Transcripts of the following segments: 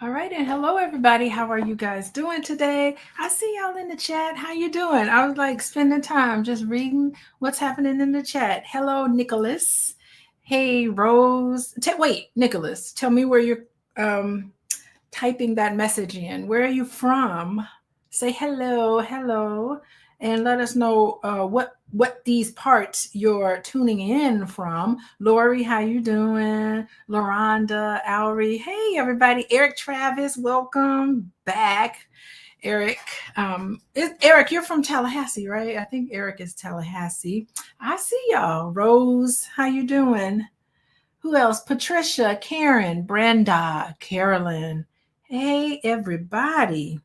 All right, and hello everybody. How are you guys doing today? I see y'all in the chat. How you doing? I was like spending time just reading what's happening in the chat. Hello, Nicholas. Hey, Rose. Wait, Nicholas, tell me where you're um, typing that message in. Where are you from? Say hello, hello, and let us know what these parts you're tuning in from. Lori, how you doing? Loranda, Alri, hey everybody. Eric Travis, welcome back. Eric, Eric, you're from Tallahassee, right? I think Eric is Tallahassee. I see y'all. Rose, how you doing? Who else? Patricia, Karen, Brenda, Carolyn. Hey, everybody.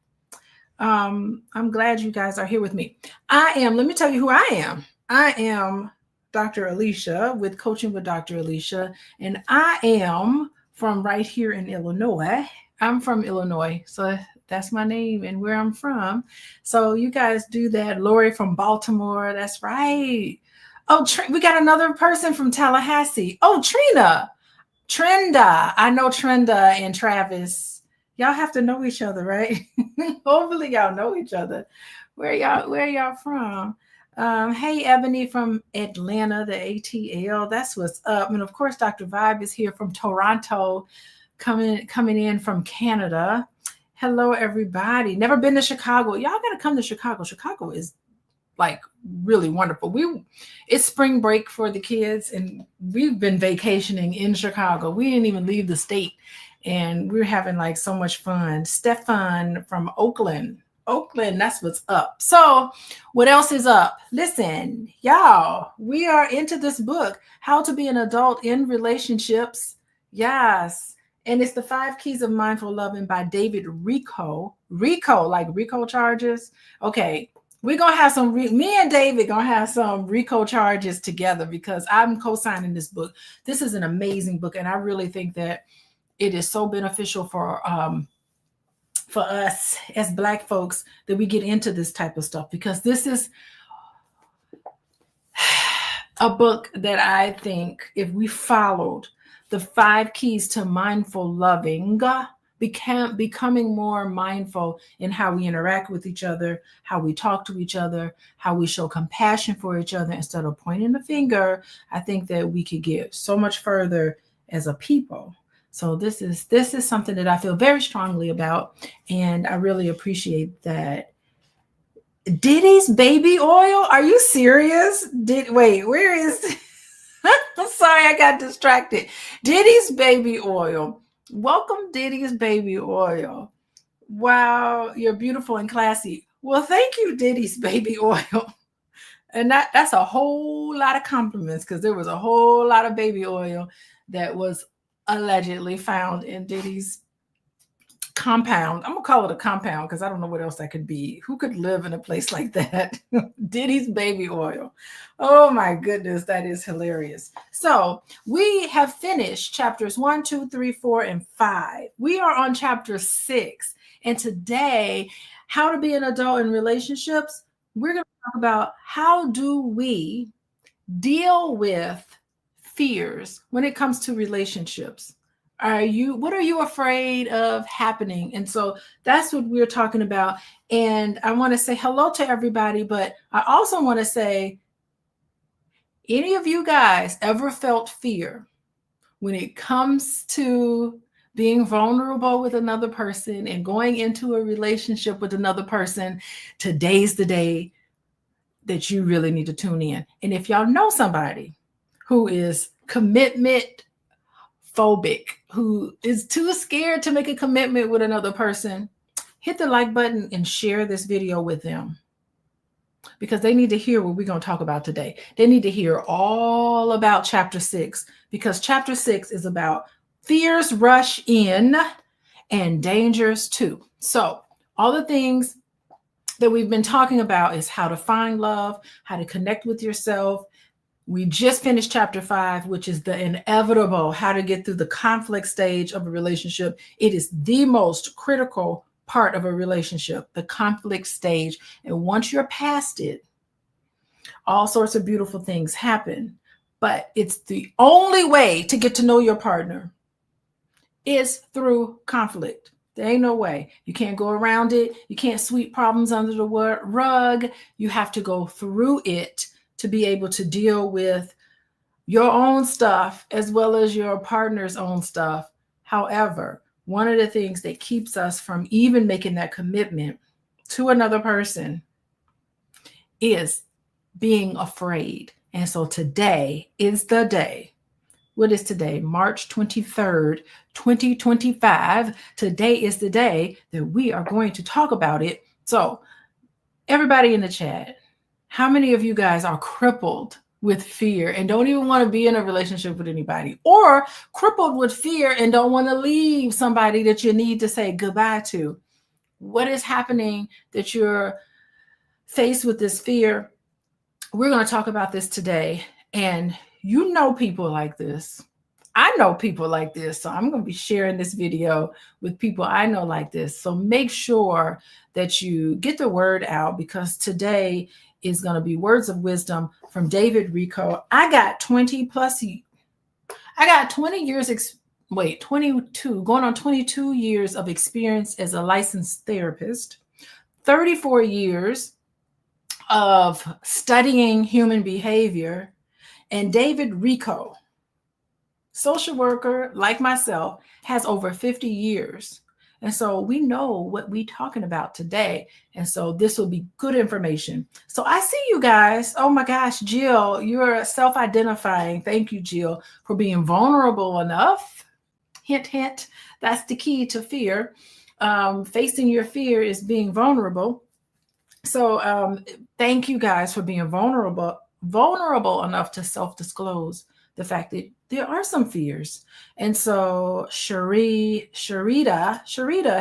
I'm glad you guys are here with me. Let me tell you who I am. I am Dr. Alicia with Coaching with Dr. Alicia, and I am from right here in Illinois. I'm from Illinois, so that's my name and where I'm from. So you guys do that. Lori from Baltimore, that's right. Oh, we got another person from Tallahassee. Oh, Trina. Trenda. I know Trenda and Travis. Y'all have to know each other, right? Hopefully y'all know each other. Where y'all from? Hey, Ebony from Atlanta, the ATL. That's what's up. And of course, Dr. Vibe is here from Toronto, coming in from Canada. Hello, everybody. Never been to Chicago. Y'all got to come to Chicago. Chicago is like really wonderful. It's spring break for the kids, and we've been vacationing in Chicago. We didn't even leave the state, and we're having like so much fun. Stefan from Oakland. Oakland, that's what's up. So, what else is up? Listen, y'all, we are into this book, How to Be an Adult in Relationships. Yes. And it's the 5 Keys of Mindful Loving by David Rico. Rico, like Rico charges. Okay, we're gonna have me and David gonna have some RICO charges together because I'm co-signing this book. This is an amazing book, and I really think that it is so beneficial for us as Black folks that we get into this type of stuff, because this is a book that I think if we followed the 5 keys to mindful loving, becoming more mindful in how we interact with each other, how we talk to each other, how we show compassion for each other instead of pointing the finger, I think that we could get so much further as a people. So this is something that I feel very strongly about, and I really appreciate that. Diddy's baby oil? Are you serious? Wait, where is I'm sorry, I got distracted. Diddy's baby oil. Welcome, Diddy's baby oil. Wow, you're beautiful and classy. Well, thank you, Diddy's baby oil. And that's a whole lot of compliments, because there was a whole lot of baby oil that was allegedly found in Diddy's compound. I'm gonna call it a compound because I don't know what else that could be. Who could live in a place like that? Diddy's baby oil. Oh my goodness, that is hilarious. So we have finished chapters 1, 2, 3, 4, and 5. We are on chapter 6, and today, how to be an adult in relationships. We're going to talk about how do we deal with fears when it comes to relationships. What are you afraid of happening? And so that's what we're talking about. And I want to say hello to everybody, but I also want to say, any of you guys ever felt fear when it comes to being vulnerable with another person and going into a relationship with another person? Today's the day that you really need to tune in. And if y'all know somebody who is commitment phobic, who is too scared to make a commitment with another person, hit the like button and share this video with them, because they need to hear what we're going to talk about today. They need to hear all about chapter 6, because chapter 6 is about fears rush in and dangers too. So all the things that we've been talking about is how to find love, how to connect with yourself. We just finished chapter 5, which is the inevitable, how to get through the conflict stage of a relationship. It is the most critical part of a relationship, the conflict stage. And once you're past it, all sorts of beautiful things happen. But it's the only way to get to know your partner is through conflict. There ain't no way. You can't go around it. You can't sweep problems under the rug. You have to go through it to be able to deal with your own stuff as well as your partner's own stuff. However, one of the things that keeps us from even making that commitment to another person is being afraid. And so today is the day. What is today? March 23rd, 2025. Today is the day that we are going to talk about it. So, everybody in the chat, how many of you guys are crippled with fear and don't even want to be in a relationship with anybody, or crippled with fear and don't want to leave somebody that you need to say goodbye to? What is happening that you're faced with this fear? We're going to talk about this today. And you know people like this. I know people like this. So I'm going to be sharing this video with people I know like this. So make sure that you get the word out, because today is going to be words of wisdom from David Rico. I got 20 years, 22, going on 22 years of experience as a licensed therapist, 34 years of studying human behavior. And David Rico, social worker like myself, has over 50 years. And so we know what we're talking about today. And so this will be good information. So I see you guys. Oh my gosh, Jill, you're self-identifying. Thank you, Jill, for being vulnerable enough. Hint, hint. That's the key to fear. Facing your fear is being vulnerable. So thank you guys for being vulnerable enough to self-disclose the fact that there are some fears. And so Sharita,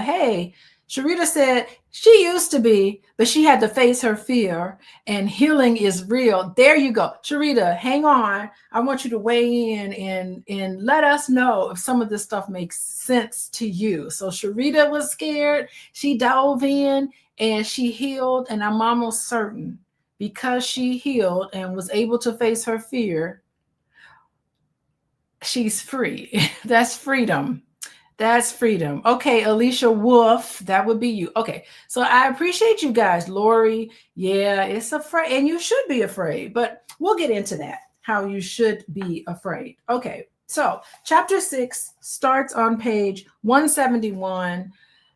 hey, Sharita said she used to be, but she had to face her fear, and healing is real. There you go. Sharita, hang on. I want you to weigh in and let us know if some of this stuff makes sense to you. So Sharita was scared. She dove in and she healed. And I'm almost certain, because she healed and was able to face her fear, she's free. That's freedom. That's freedom. Okay, Alicia Wolf, that would be you. Okay, so I appreciate you guys. Lori, yeah, it's afraid, and you should be afraid, but we'll get into that, how you should be afraid. Okay, so chapter 6 starts on page 171.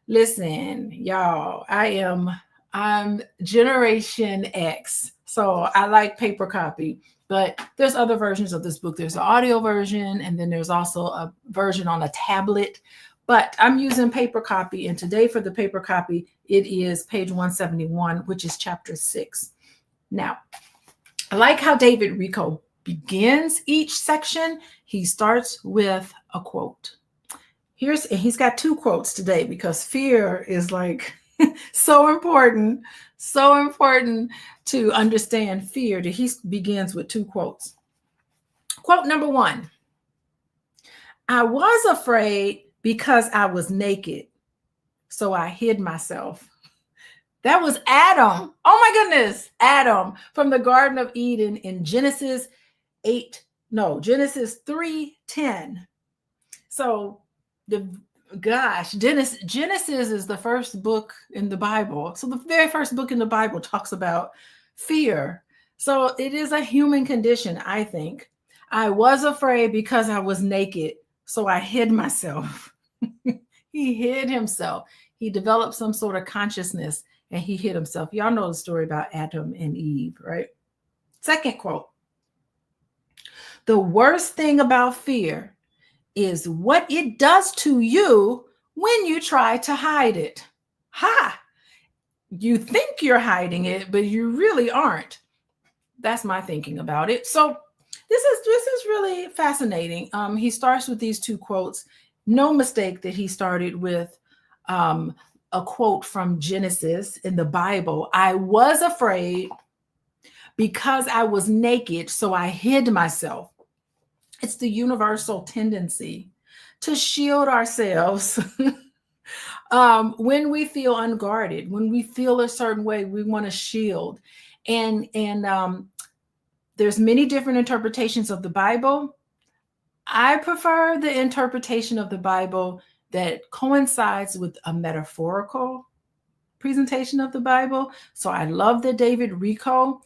Listen, y'all, I'm Generation X, so I like paper copy. But there's other versions of this book. There's an audio version, and then there's also a version on a tablet. But I'm using paper copy, and today for the paper copy, it is page 171, which is chapter 6. Now, I like how David Rico begins each section. He starts with a quote. He's got 2 quotes today, because fear is like so important to understand fear, that he begins with 2 quotes. Quote number 1: I was afraid because I was naked, so I hid myself. That was Adam. Oh my goodness, Adam from the Garden of Eden in Genesis 3:10. So Genesis is the first book in the Bible. So the very first book in the Bible talks about fear. So it is a human condition, I think. I was afraid because I was naked, so I hid myself. He hid himself. He developed some sort of consciousness and he hid himself. Y'all know the story about Adam and Eve, right? Second quote: the worst thing about fear is what it does to you when you try to hide it. Ha! You think you're hiding it, but you really aren't. That's my thinking about it. So this is really fascinating. He starts with these 2 quotes. No mistake that he started with a quote from Genesis in the Bible. I was afraid because I was naked, so I hid myself. It's the universal tendency to shield ourselves when we feel unguarded, when we feel a certain way, we want to shield. And there's many different interpretations of the Bible. I prefer the interpretation of the Bible that coincides with a metaphorical presentation of the Bible. So I love that David Rico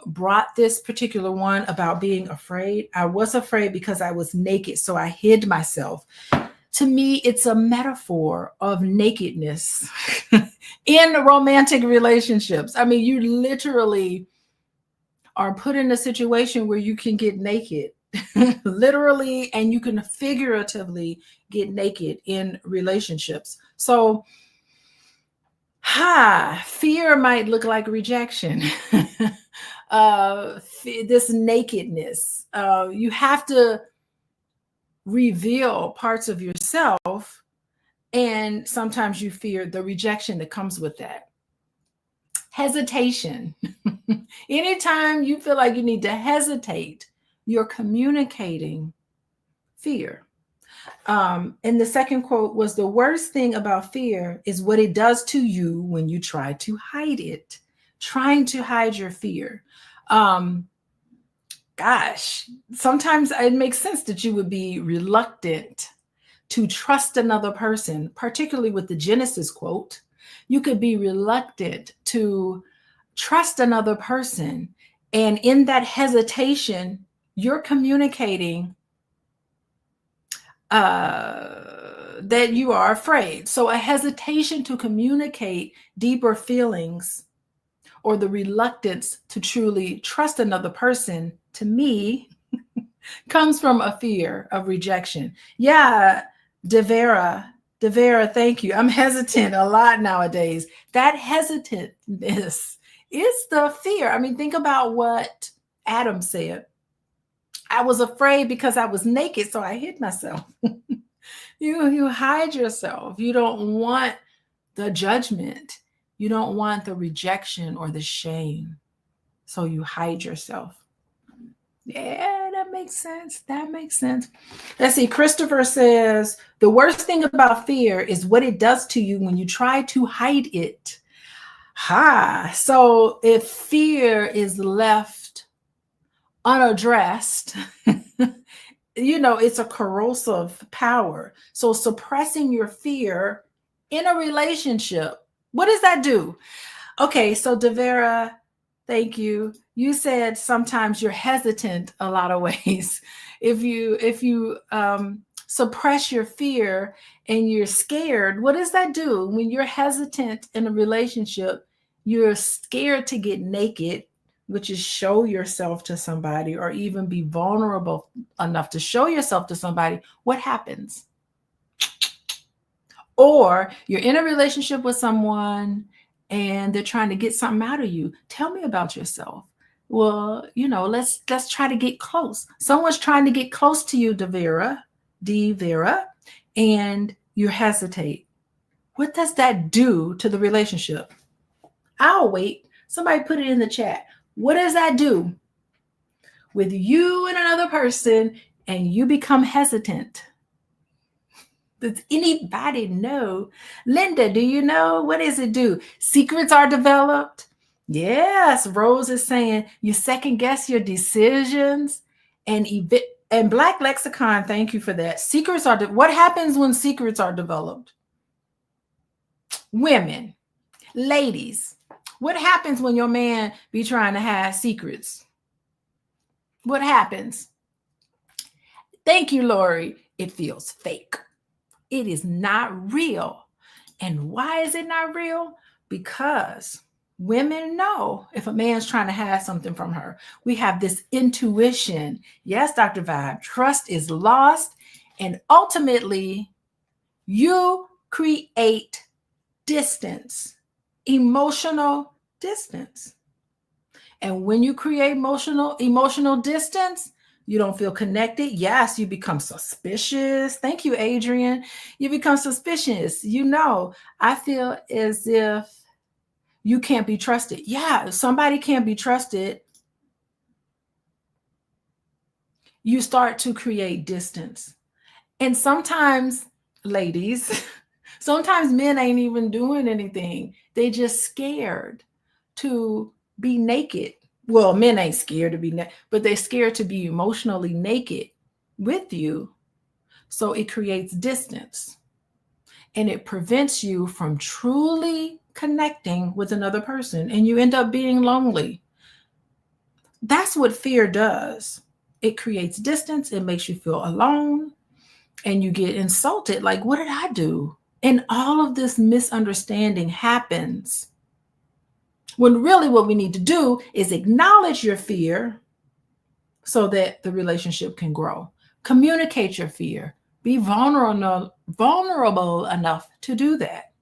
brought this particular one about being afraid. I was afraid because I was naked, so I hid myself. To me, it's a metaphor of nakedness in romantic relationships. I mean, you literally are put in a situation where you can get naked, literally, and you can figuratively get naked in relationships. So, fear might look like rejection. This nakedness. You have to reveal parts of yourself, and sometimes you fear the rejection that comes with that. Hesitation. Anytime you feel like you need to hesitate, you're communicating fear. And the second quote was, the worst thing about fear is what it does to you when you try to hide it. Trying to hide your fear. Gosh, sometimes it makes sense that you would be reluctant to trust another person, particularly with the Genesis quote. You could be reluctant to trust another person. And in that hesitation, you're communicating that you are afraid. So a hesitation to communicate deeper feelings, or the reluctance to truly trust another person, to me, comes from a fear of rejection. Yeah, Devera, thank you. I'm hesitant a lot nowadays. That hesitantness is the fear. I mean, think about what Adam said. I was afraid because I was naked, so I hid myself. You hide yourself. You don't want the judgment. You don't want the rejection or the shame. So you hide yourself. Yeah, that makes sense. That makes sense. Let's see. Christopher says, the worst thing about fear is what it does to you when you try to hide it. So if fear is left unaddressed, it's a corrosive power. So suppressing your fear in a relationship, what does that do? Okay, so Devera, thank you. You said sometimes you're hesitant a lot of ways. If you suppress your fear and you're scared, what does that do? When you're hesitant in a relationship, you're scared to get naked, which is show yourself to somebody, or even be vulnerable enough to show yourself to somebody. What happens? Or you're in a relationship with someone and they're trying to get something out of you. Tell me about yourself. Well, let's try to get close. Someone's trying to get close to you, Devera, and you hesitate. What does that do to the relationship? I'll wait. Somebody put it in the chat. What does that do with you and another person, and you become hesitant? Does anybody know? Linda, do you know? What does it do? Secrets are developed. Yes, Rose is saying you second guess your decisions. And Black Lexicon, thank you for that. Secrets are what happens when secrets are developed? Women, ladies, what happens when your man be trying to hide secrets? What happens? Thank you, Lori. It feels fake. It is not real. And why is it not real? Because women know if a man's trying to hide something from her. We have this intuition. Yes, Dr. Vibe, trust is lost. And ultimately, you create distance, emotional distance. And when you create emotional distance, you don't feel connected. Yes, you become suspicious. Thank you, Adrian. You become suspicious. I feel as if you can't be trusted. Yeah, if somebody can't be trusted, you start to create distance. And sometimes, ladies, sometimes men ain't even doing anything. They just scared to be naked. Well, men ain't scared to be naked, but they're scared to be emotionally naked with you. So it creates distance. and it prevents you from truly connecting with another person, and you end up being lonely. That's what fear does. It creates distance, it makes you feel alone, and you get insulted. Like, what did I do? And all of this misunderstanding happens when really what we need to do is acknowledge your fear so that the relationship can grow. Communicate your fear. Be vulnerable enough to do that.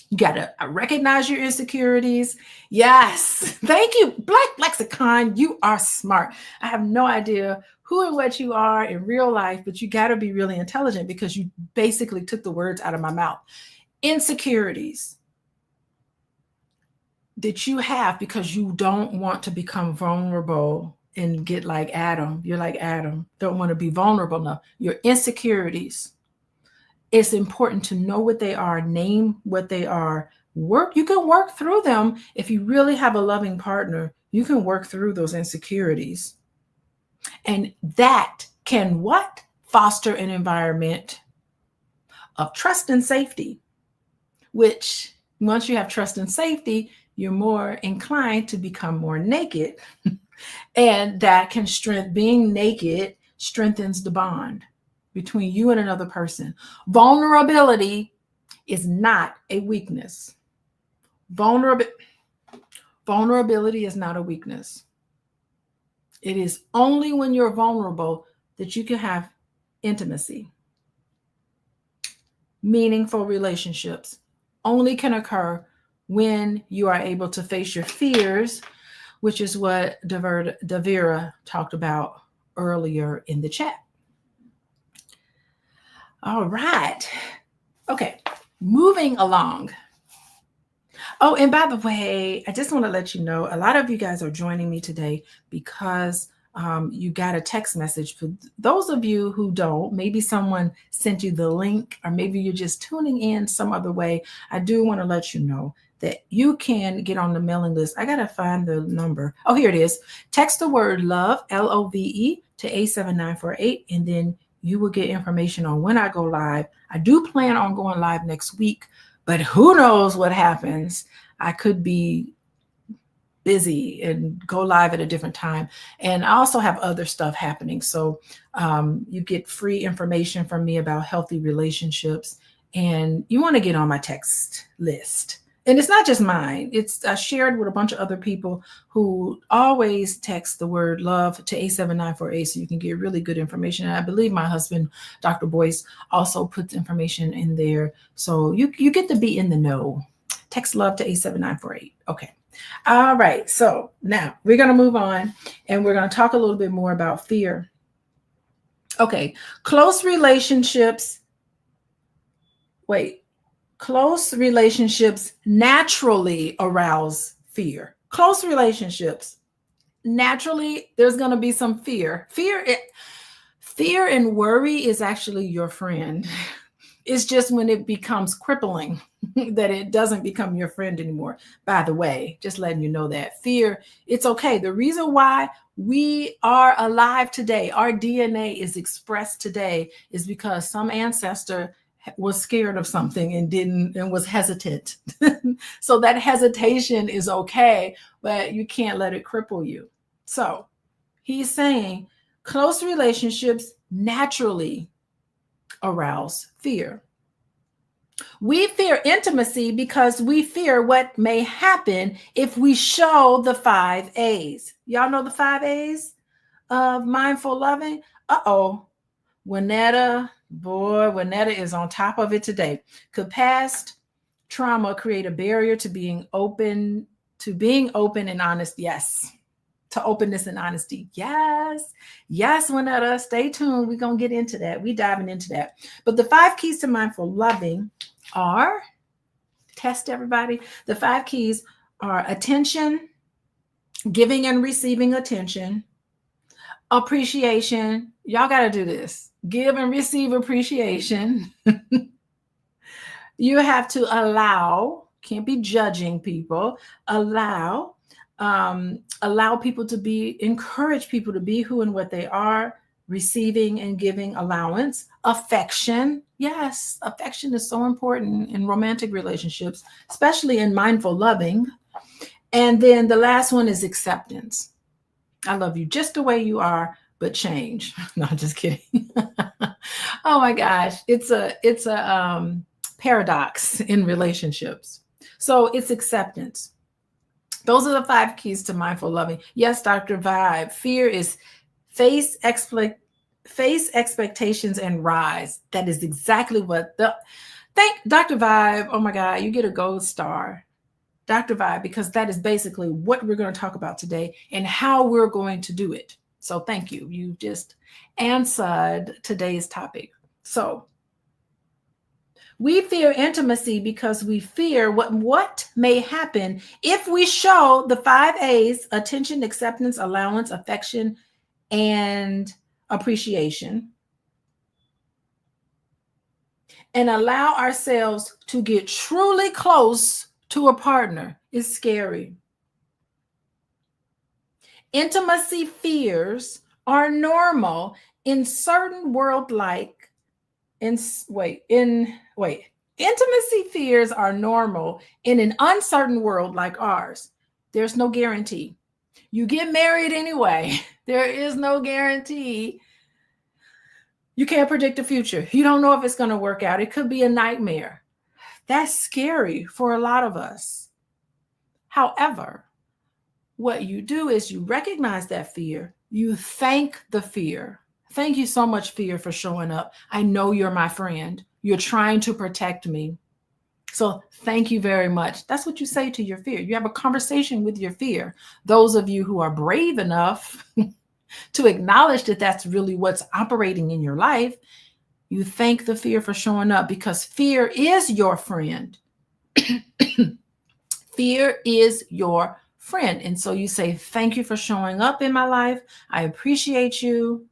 You got to recognize your insecurities. Yes. Thank you. Black Lexicon, you are smart. I have no idea who and what you are in real life, but you got to be really intelligent because you basically took the words out of my mouth. Insecurities that you have because you don't want to become vulnerable and get like Adam. You're like Adam, don't want to be vulnerable enough. Your insecurities. It's important to know what they are, name what they are, work. You can work through them. If you really have a loving partner, you can work through those insecurities. And that can what? Foster an environment of trust and safety, which once you have trust and safety, you're more inclined to become more naked. And that can being naked strengthens the bond between you and another person. Vulnerability is not a weakness. Vulnerability is not a weakness. It is only when you're vulnerable that you can have intimacy. Meaningful relationships only can occur when you are able to face your fears, which is what Davira talked about earlier in the chat. All right. Okay, moving along. Oh, and by the way, I just want to let you know, a lot of you guys are joining me today because you got a text message. For those of you who don't, maybe someone sent you the link, or maybe you're just tuning in some other way. I do want to let you know that you can get on the mailing list. I got to find the number. Oh, here it is. Text the word love, LOVE, to 87948, and then you will get information on when I go live. I do plan on going live next week, but who knows what happens. I could be busy and go live at a different time. And I also have other stuff happening. So you get free information from me about healthy relationships, and you want to get on my text list. And it's not just mine. I shared with a bunch of other people who always text the word love to 87948 so you can get really good information. And I believe my husband, Dr. Boyce, also puts information in there. So you get to be in the know. Text love to 87948. Okay. All right. So now we're going to move on and we're going to talk a little bit more about fear. Okay. Close relationships naturally arouse fear. Close relationships, naturally, there's going to be some fear. Fear and worry is actually your friend. It's just when it becomes crippling that it doesn't become your friend anymore. By the way, just letting you know that fear, it's okay. The reason why we are alive today, our DNA is expressed today, is because some ancestor was scared of something and was hesitant. So that hesitation is okay, but you can't let it cripple you. So he's saying close relationships naturally arouse fear. We fear intimacy because we fear what may happen if we show the 5 A's. Y'all know the 5 A's of mindful loving? Uh-oh. Winetta is on top of it today. Could past trauma create a barrier to being open and honest? Yes. To openness and honesty. Yes. Yes, Winetta. Stay tuned. We're going to get into that. We're diving into that. But the 5 keys to mindful loving are, test everybody. The 5 keys are attention, giving and receiving attention, appreciation. Y'all got to do this. Give and receive appreciation. You have to allow, can't be judging people, allow people to be, encourage people to be who and what they are, receiving and giving allowance, affection. Yes, affection is so important in romantic relationships, especially in mindful loving. And then the last one is acceptance. I love you just the way you are, but change. No, just kidding. Oh my gosh, it's a paradox in relationships. So it's acceptance. Those are the 5 keys to mindful loving. Yes, Dr. Vibe. Fear is face face expectations and rise. That is exactly what the thank Dr. Vibe. Oh my God, you get a gold star. Dr. Vibe, because that is basically what we're going to talk about today and how we're going to do it. So thank you. You just answered today's topic. So we fear intimacy because we fear what may happen if we show the 5 A's: attention, acceptance, allowance, affection, and appreciation, and allow ourselves to get truly close to a partner. Is scary. Intimacy fears are normal in certain intimacy fears are normal in an uncertain world like ours. There's no guarantee. You get married anyway. There is no guarantee. You can't predict the future. You don't know if it's going to work out. It could be a nightmare. That's scary for a lot of us. However, what you do is you recognize that fear. You thank the fear. Thank you so much, fear, for showing up. I know you're my friend. You're trying to protect me. So thank you very much. That's what you say to your fear. You have a conversation with your fear. Those of you who are brave enough to acknowledge that that's really what's operating in your life, you thank the fear for showing up, because fear is your friend. Fear is your friend. And so you say, thank you for showing up in my life. I appreciate you.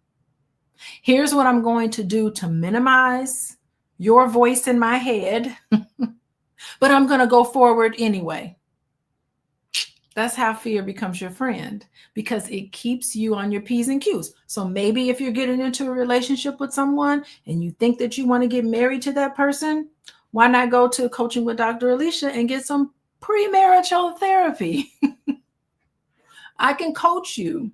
Here's what I'm going to do to minimize your voice in my head, but I'm going to go forward anyway. That's how fear becomes your friend, because it keeps you on your P's and Q's. So maybe if you're getting into a relationship with someone and you think that you want to get married to that person, why not go to Coaching with Dr. Alicia and get some premarital therapy? I can coach you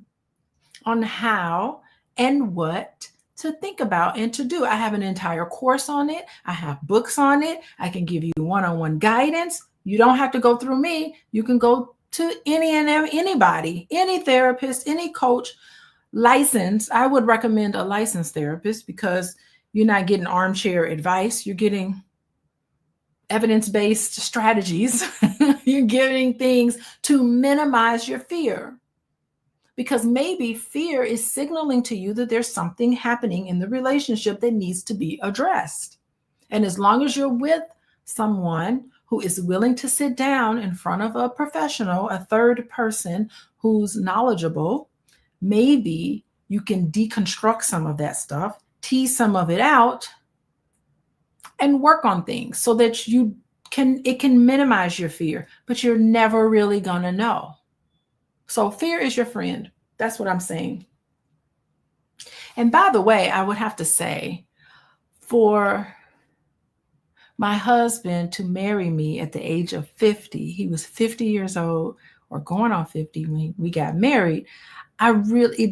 on how and what to think about and to do. I have an entire course on it. I have books on it. I can give you one-on-one guidance. You don't have to go through me. You can go to anybody, any therapist, any coach, licensed. I would recommend a licensed therapist, because you're not getting armchair advice. You're getting evidence-based strategies. You're getting things to minimize your fear, because maybe fear is signaling to you that there's something happening in the relationship that needs to be addressed. And as long as you're with someone who is willing to sit down in front of a professional, a third person who's knowledgeable, maybe you can deconstruct some of that stuff, tease some of it out, and work on things so that it can minimize your fear, but you're never really gonna know. So fear is your friend. That's what I'm saying. And by the way, I would have to say, for my husband to marry me at the age of 50, he was 50 years old, or going on 50 when we got married. I really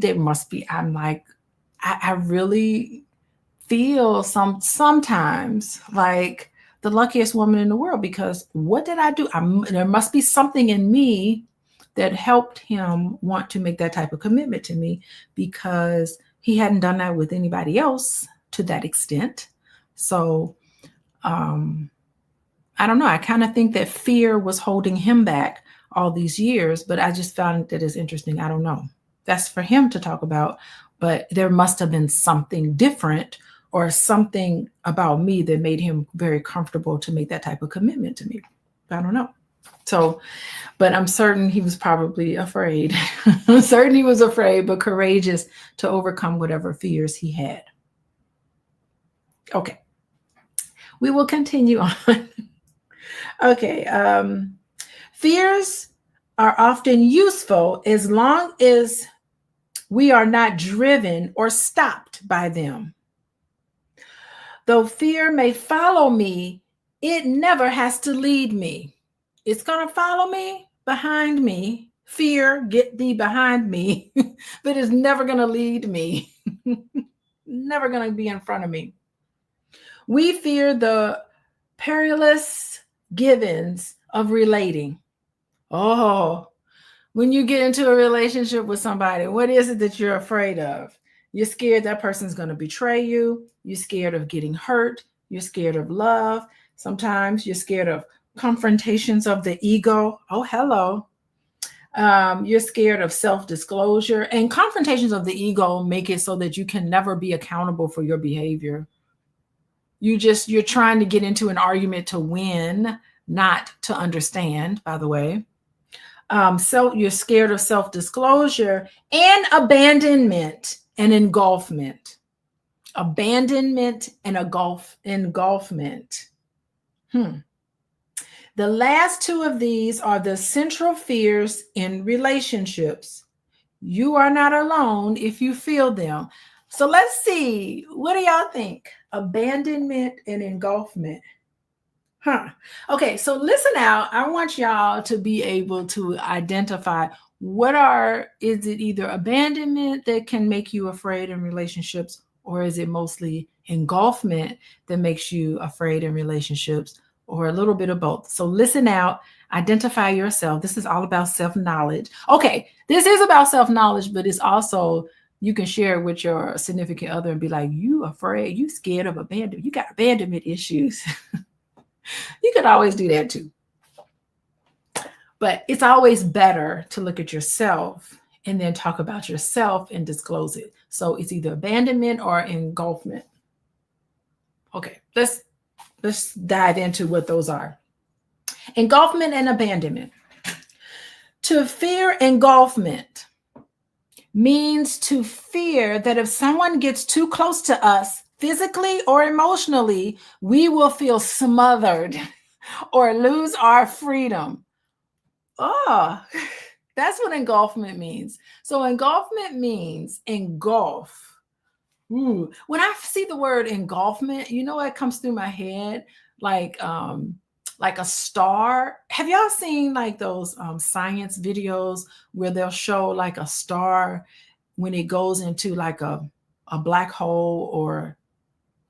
feel sometimes like the luckiest woman in the world, because what did I do? There must be something in me that helped him want to make that type of commitment to me, because he hadn't done that with anybody else to that extent. So I don't know. I kind of think that fear was holding him back all these years, but I just found that it's interesting. I don't know. That's for him to talk about, but there must have been something different or something about me that made him very comfortable to make that type of commitment to me. I don't know. So, but I'm certain he was probably afraid. I'm certain he was afraid, but courageous to overcome whatever fears he had. Okay. We will continue on. Okay. Fears are often useful as long as We are not driven or stopped by them. Though fear may follow me, it never has to lead me. It's going to follow me, behind me. Fear, get thee behind me, but it's never going to lead me. Never going to be in front of me. We fear the perilous givens of relating. Oh, when you get into a relationship with somebody, what is it that you're afraid of? You're scared that person's going to betray you. You're scared of getting hurt. You're scared of love. Sometimes you're scared of confrontations of the ego. Oh, hello. You're scared of self-disclosure, and confrontations of the ego make it so that you can never be accountable for your behavior. You're trying to get into an argument to win, not to understand, by the way. So you're scared of self-disclosure and abandonment and engulfment. Abandonment and engulfment. The last two of these are the central fears in relationships. You are not alone if you feel them. So let's see. What do y'all think? Abandonment and engulfment. Okay, so listen out. I want y'all to be able to identify is it either abandonment that can make you afraid in relationships, or is it mostly engulfment that makes you afraid in relationships, or a little bit of both? So listen out, identify yourself. This is all about self-knowledge. Okay, this is about self-knowledge, but it's also, you can share it with your significant other and be like, you afraid, you scared of abandonment, you got abandonment issues. You could always do that too. But it's always better to look at yourself and then talk about yourself and disclose it. So it's either abandonment or engulfment. Okay, let's dive into what those are. Engulfment and abandonment. To fear engulfment means to fear that if someone gets too close to us, physically or emotionally, we will feel smothered or lose our freedom. Oh, that's what engulfment means. So engulfment means engulf. Ooh. When I see the word engulfment, you know what comes through my head? Like a star. Have y'all seen like those science videos where they'll show like a star when it goes into like a black hole? Or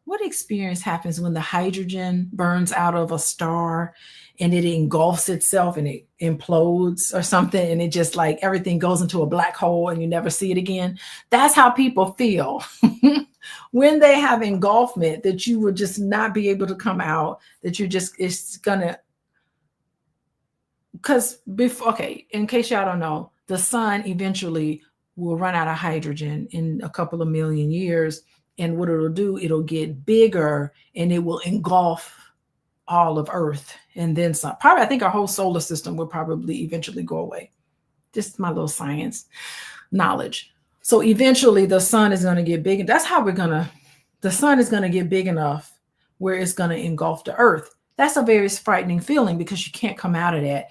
what experience happens when the hydrogen burns out of a star and it engulfs itself and it implodes or something, and it just like everything goes into a black hole and you never see it again? That's how people feel when they have engulfment, that you would just not be able to come out, that it's gonna, because before, okay, in case y'all don't know, the sun eventually will run out of hydrogen in a couple of million years. And what it'll do, it'll get bigger and it will engulf all of Earth and then some. Probably, I think our whole solar system will probably eventually go away. Just my little science knowledge. So eventually the sun is going to get big. And that's how the sun is going to get big enough where it's going to engulf the Earth. That's a very frightening feeling because you can't come out of that.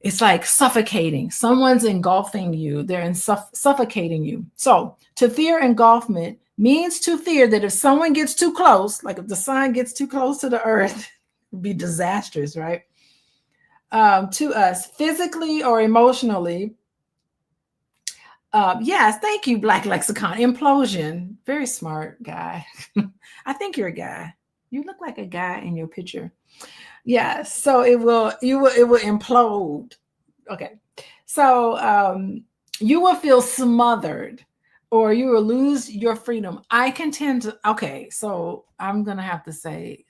It's like suffocating. Someone's engulfing you. They're suffocating you. So to fear engulfment means to fear that if someone gets too close, like if the sun gets too close to the Earth, it'd be disastrous, right? To us, physically or emotionally. Yes, thank you, Black Lexicon. Implosion. Very smart guy. I think you're a guy. You look like a guy in your picture. Yeah, so it will implode. Okay. So you will feel smothered or you will lose your freedom. I can tend to, okay, so I'm going to have to say,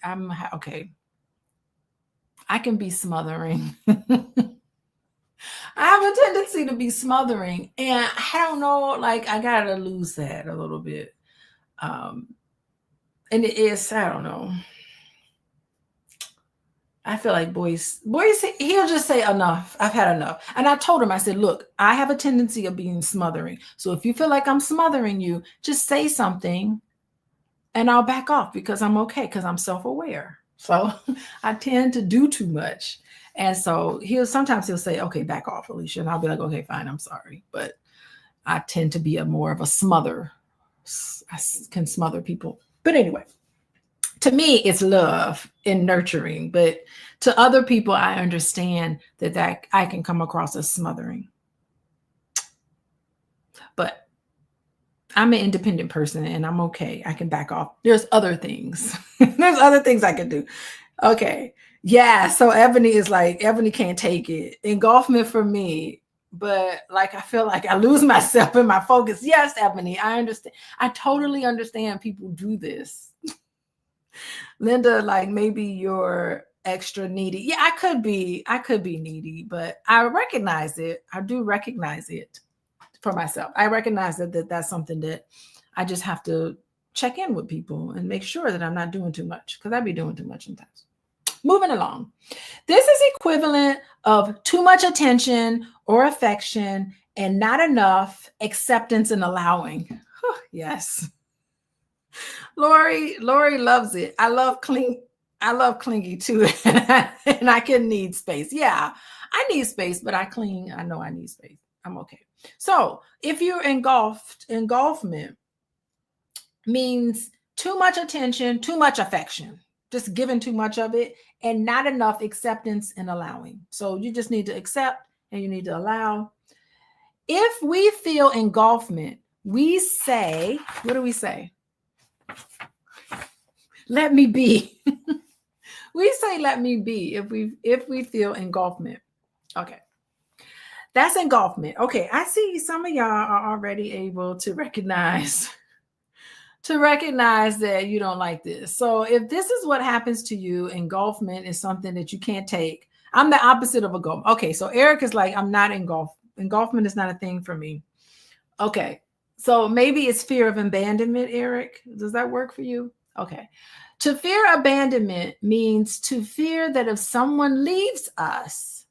okay. I can be smothering. I have a tendency to be smothering, and I don't know, like I got to lose that a little bit. And it is, I don't know. I feel like boys, he'll just say enough. I've had enough. And I told him, I said, look, I have a tendency of being smothering. So if you feel like I'm smothering you, just say something and I'll back off because I'm okay, because I'm self-aware. So I tend to do too much. And so sometimes he'll say, okay, back off, Alicia. And I'll be like, okay, fine, I'm sorry. But I tend to be more of a smother. I can smother people. But anyway, to me, it's love and nurturing. But to other people, I understand that I can come across as smothering. But I'm an independent person and I'm okay. I can back off. There's other things. There's other things I can do. Okay. Yeah. So Ebony is like, Ebony can't take it. Engulfment for me. But like, I feel like I lose myself in my focus. Yes, Ebony, I understand. I totally understand people do this. Linda, like maybe you're extra needy. Yeah, I could be needy, but I recognize it. I do recognize it for myself. I recognize that that's something that I just have to check in with people and make sure that I'm not doing too much, because I'd be doing too much sometimes. Moving along. This is equivalent of too much attention or affection and not enough acceptance and allowing. Yes. Lori loves it. I love clingy too. And I can need space. Yeah, I need space, but I know I need space. I'm okay. So if you're engulfment means too much attention, too much affection, just giving too much of it, and not enough acceptance and allowing. So you just need to accept and you need to allow. If we feel engulfment, we say, what do we say? Let me be. We say let me be if we feel engulfment. Okay. That's engulfment. Okay, I see some of y'all are already able to recognize that you don't like this. So if this is what happens to you, engulfment is something that you can't take. I'm the opposite of engulfment. Okay, so Eric is like, I'm not engulfed. Engulfment is not a thing for me. Okay, so maybe it's fear of abandonment, Eric. Does that work for you? Okay. To fear abandonment means to fear that if someone leaves us,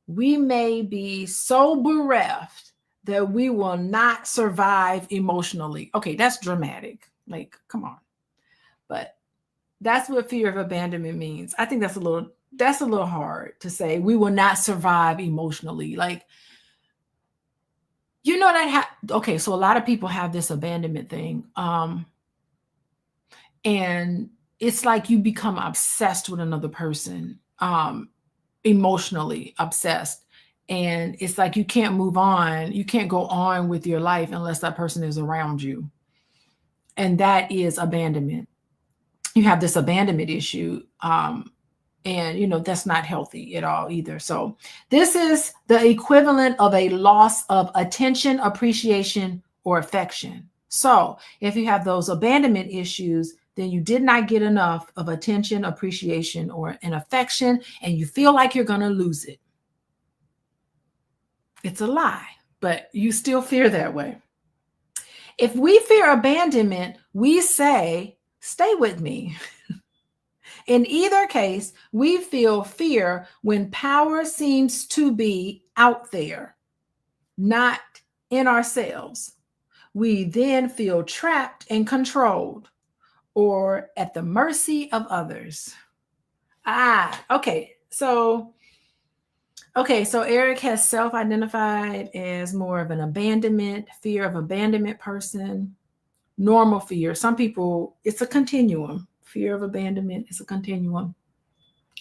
we may be so bereft that we will not survive emotionally. Okay, that's dramatic. Like, come on. But that's what fear of abandonment means. I think that's a little hard to say. We will not survive emotionally. Like, you know that okay, so a lot of people have this abandonment thing. And it's like you become obsessed with another person, emotionally obsessed. And it's like you can't move on. You can't go on with your life unless that person is around you. And that is abandonment. You have this abandonment issue. And, that's not healthy at all either. So this is the equivalent of a loss of attention, appreciation, or affection. So if you have those abandonment issues, then you did not get enough of attention, appreciation, or an affection, and you feel like you're going to lose it. It's a lie, but you still fear that way. If we fear abandonment, we say, stay with me. In either case, we feel fear when power seems to be out there, not in ourselves. We then feel trapped and controlled or at the mercy of others. Okay. So Eric has self-identified as more of an fear of abandonment person, normal fear. Some people, it's a continuum. Fear of abandonment is a continuum.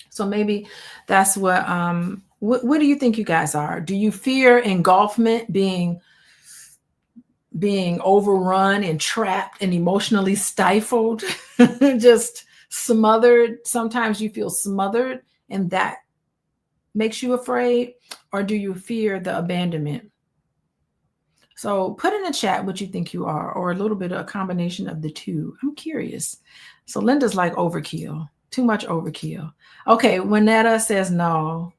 So maybe that's what do you think you guys are? Do you fear engulfment, being overrun and trapped and emotionally stifled, just smothered? Sometimes you feel smothered and that makes you afraid, or do you fear the abandonment? So put in the chat what you think you are, or a little bit of a combination of the two. I'm curious. So Linda's like overkill, too much overkill. Okay, Winetta says no.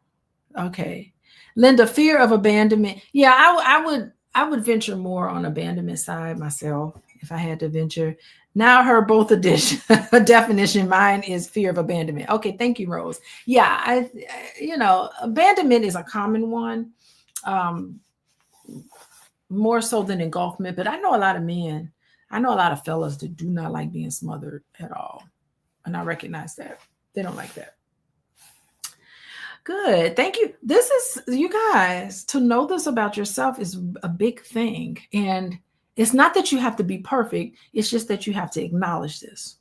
Okay. Linda, fear of abandonment. Yeah, I would venture more on abandonment side myself if I had to venture. Now her both definition. Mine is fear of abandonment. Okay, thank you, Rose. Yeah, abandonment is a common one, more so than engulfment. But I know a lot of men. I know a lot of fellas that do not like being smothered at all, and I recognize that they don't like that. Good. Thank you. This is, you guys, to know this about yourself is a big thing. And it's not that you have to be perfect. It's just that you have to acknowledge this.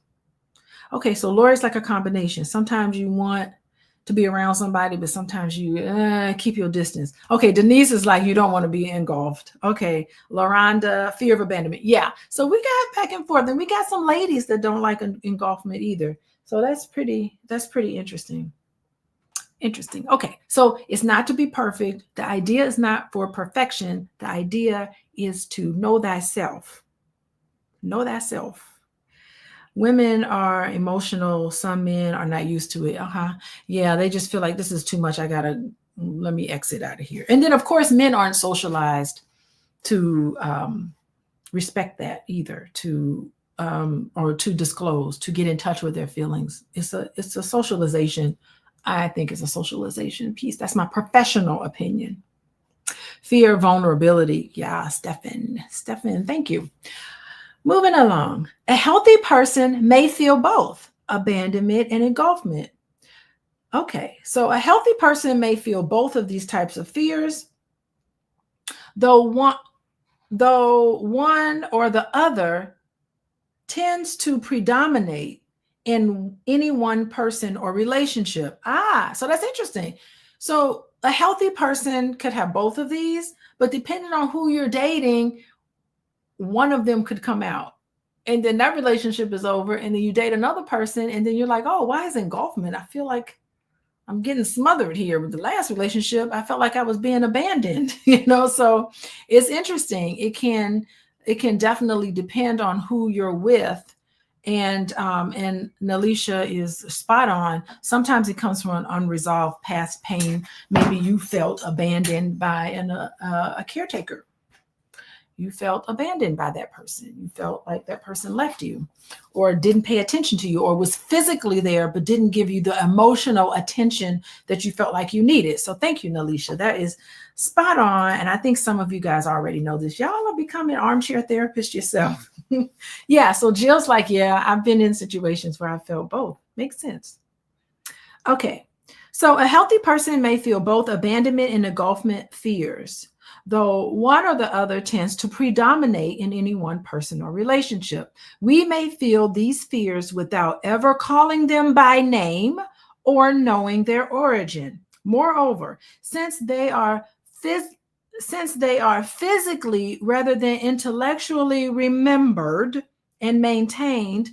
Okay, so Lori's like a combination. Sometimes you want to be around somebody, but sometimes you keep your distance. Okay, Denise is like, you don't want to be engulfed. Okay, Loranda, fear of abandonment. Yeah, so we got back and forth, and we got some ladies that don't like engulfment either. So that's pretty interesting. Interesting. Okay, so it's not to be perfect. The idea is not for perfection. The idea is to know thyself. Know thyself. Women are emotional. Some men are not used to it. Yeah, they just feel like this is too much. Let me exit out of here. And then, of course, men aren't socialized to respect that either, or to disclose, to get in touch with their feelings. It's a socialization. I think it's a socialization piece. That's my professional opinion. Fear, vulnerability. Yeah, Stefan, thank you. Moving along, a healthy person may feel both abandonment and engulfment. Okay, so a healthy person may feel both of these types of fears, though one or the other tends to predominate in any one person or relationship. So that's interesting. So a healthy person could have both of these, but depending on who you're dating, one of them could come out, and then that relationship is over, and then you date another person, and then you're like, oh, why is engulfment? I feel like I'm getting smothered here. With the last relationship, I felt like I was being abandoned, so it's interesting. It can definitely depend on who you're with. And Alicia is spot on. Sometimes it comes from an unresolved past pain. Maybe you felt abandoned by a caretaker. You felt abandoned by that person. You felt like that person left you, or didn't pay attention to you, or was physically there but didn't give you the emotional attention that you felt like you needed. So thank you, Alicia. That is spot on. And I think some of you guys already know this. Y'all are becoming armchair therapists yourself. Yeah. So Jill's like, yeah, I've been in situations where I felt both. Makes sense. Okay. So a healthy person may feel both abandonment and engulfment fears, though one or the other tends to predominate in any one person or relationship. We may feel these fears without ever calling them by name or knowing their origin. Moreover, since they are physically rather than intellectually remembered and maintained,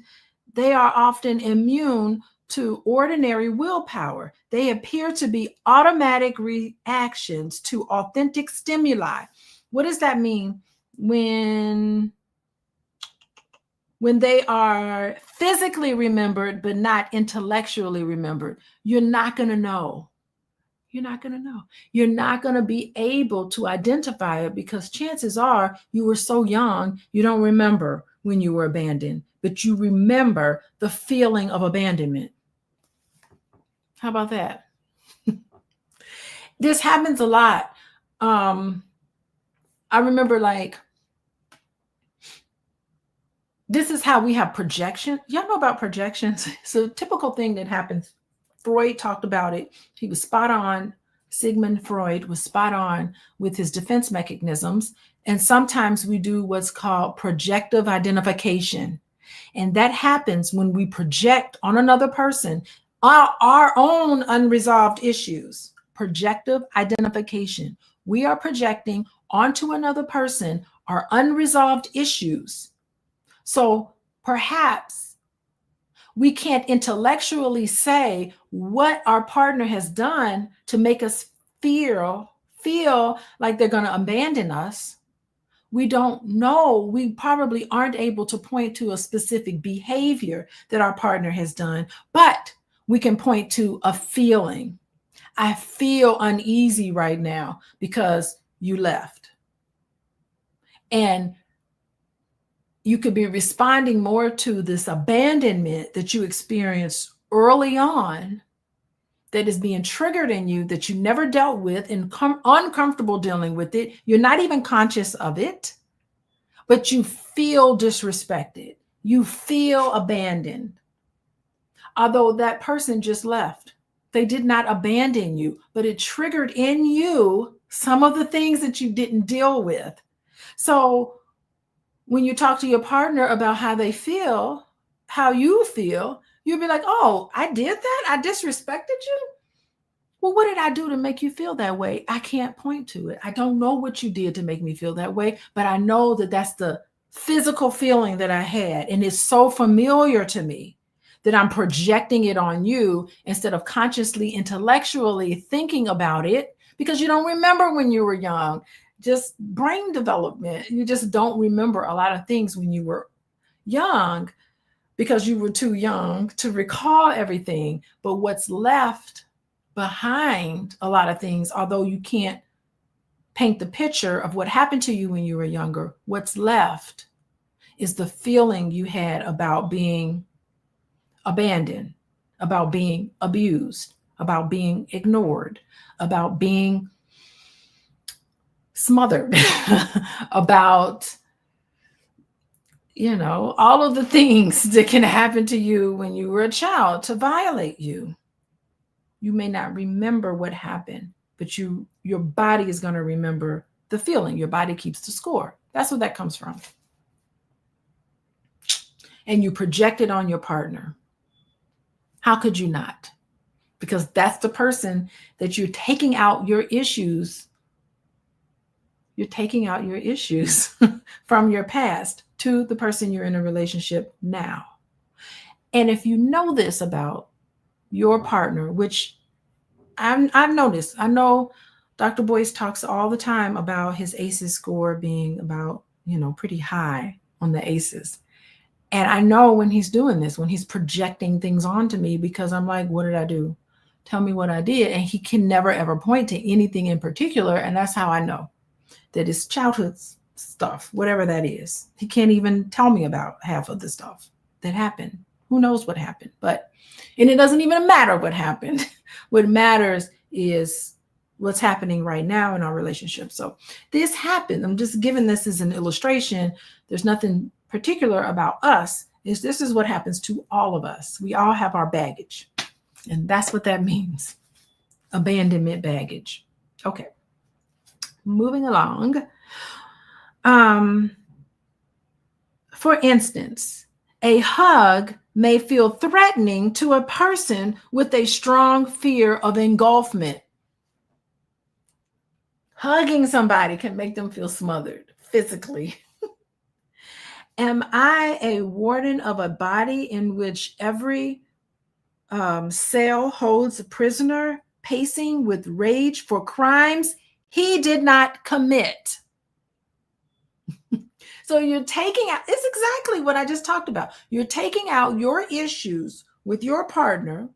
they are often immune to ordinary willpower. They appear to be automatic reactions to authentic stimuli. What does that mean? When they are physically remembered but not intellectually remembered, you're not going to know. You're not going to know. You're not going to be able to identify it, because chances are you were so young, you don't remember when you were abandoned, but you remember the feeling of abandonment. How about that? This happens a lot. I remember, like, this is how we have projection. Y'all know about projections? It's a typical thing that happens. Freud talked about it. He was spot on. Sigmund Freud was spot on with his defense mechanisms. And sometimes we do what's called projective identification. And that happens when we project on another person our own unresolved issues. Projective identification. We are projecting onto another person our unresolved issues. So perhaps we can't intellectually say what our partner has done to make us feel like they're going to abandon us. We don't know. We probably aren't able to point to a specific behavior that our partner has done, but we can point to a feeling. I feel uneasy right now because you left. And you could be responding more to this abandonment that you experienced early on, that is being triggered in you, that you never dealt with and uncomfortable dealing with it. You're not even conscious of it, but you feel disrespected. You feel abandoned, although that person just left. They did not abandon you, but it triggered in you some of the things that you didn't deal with. So when you talk to your partner about how they feel, how you feel, you'll be like, oh, I did that? I disrespected you? Well, what did I do to make you feel that way? I can't point to it. I don't know what you did to make me feel that way, but I know that that's the physical feeling that I had. And it's so familiar to me that I'm projecting it on you instead of consciously, intellectually thinking about it, because you don't remember when you were young. Just brain development. You just don't remember a lot of things when you were young because you were too young to recall everything. But what's left behind a lot of things, although you can't paint the picture of what happened to you when you were younger, what's left is the feeling you had about being abandoned, about being abused, about being ignored, about being smothered, about, all of the things that can happen to you when you were a child to violate you. You may not remember what happened, but your body is going to remember the feeling. Your body keeps the score. That's where that comes from. And you project it on your partner. How could you not? Because that's the person that you're taking out your issues. You're taking out your issues from your past to the person you're in a relationship now. And if you know this about your partner, which I've noticed, I know Dr. Boyce talks all the time about his ACEs score being about, pretty high on the ACEs. And I know when he's doing this, when he's projecting things onto me, because I'm like, what did I do? Tell me what I did. And he can never, ever point to anything in particular. And that's how I know that it's childhood stuff, whatever that is. He can't even tell me about half of the stuff that happened. Who knows what happened? And it doesn't even matter what happened. What matters is what's happening right now in our relationship. So this happened. I'm just giving this as an illustration. There's nothing particular about us. This is what happens to all of us. We all have our baggage. And that's what that means. Abandonment baggage. Okay. Moving along. For instance, a hug may feel threatening to a person with a strong fear of engulfment. Hugging somebody can make them feel smothered physically. Am I a warden of a body in which every cell holds a prisoner pacing with rage for crimes he did not commit? So you're taking out, it's exactly what I just talked about. You're taking out your issues with your partner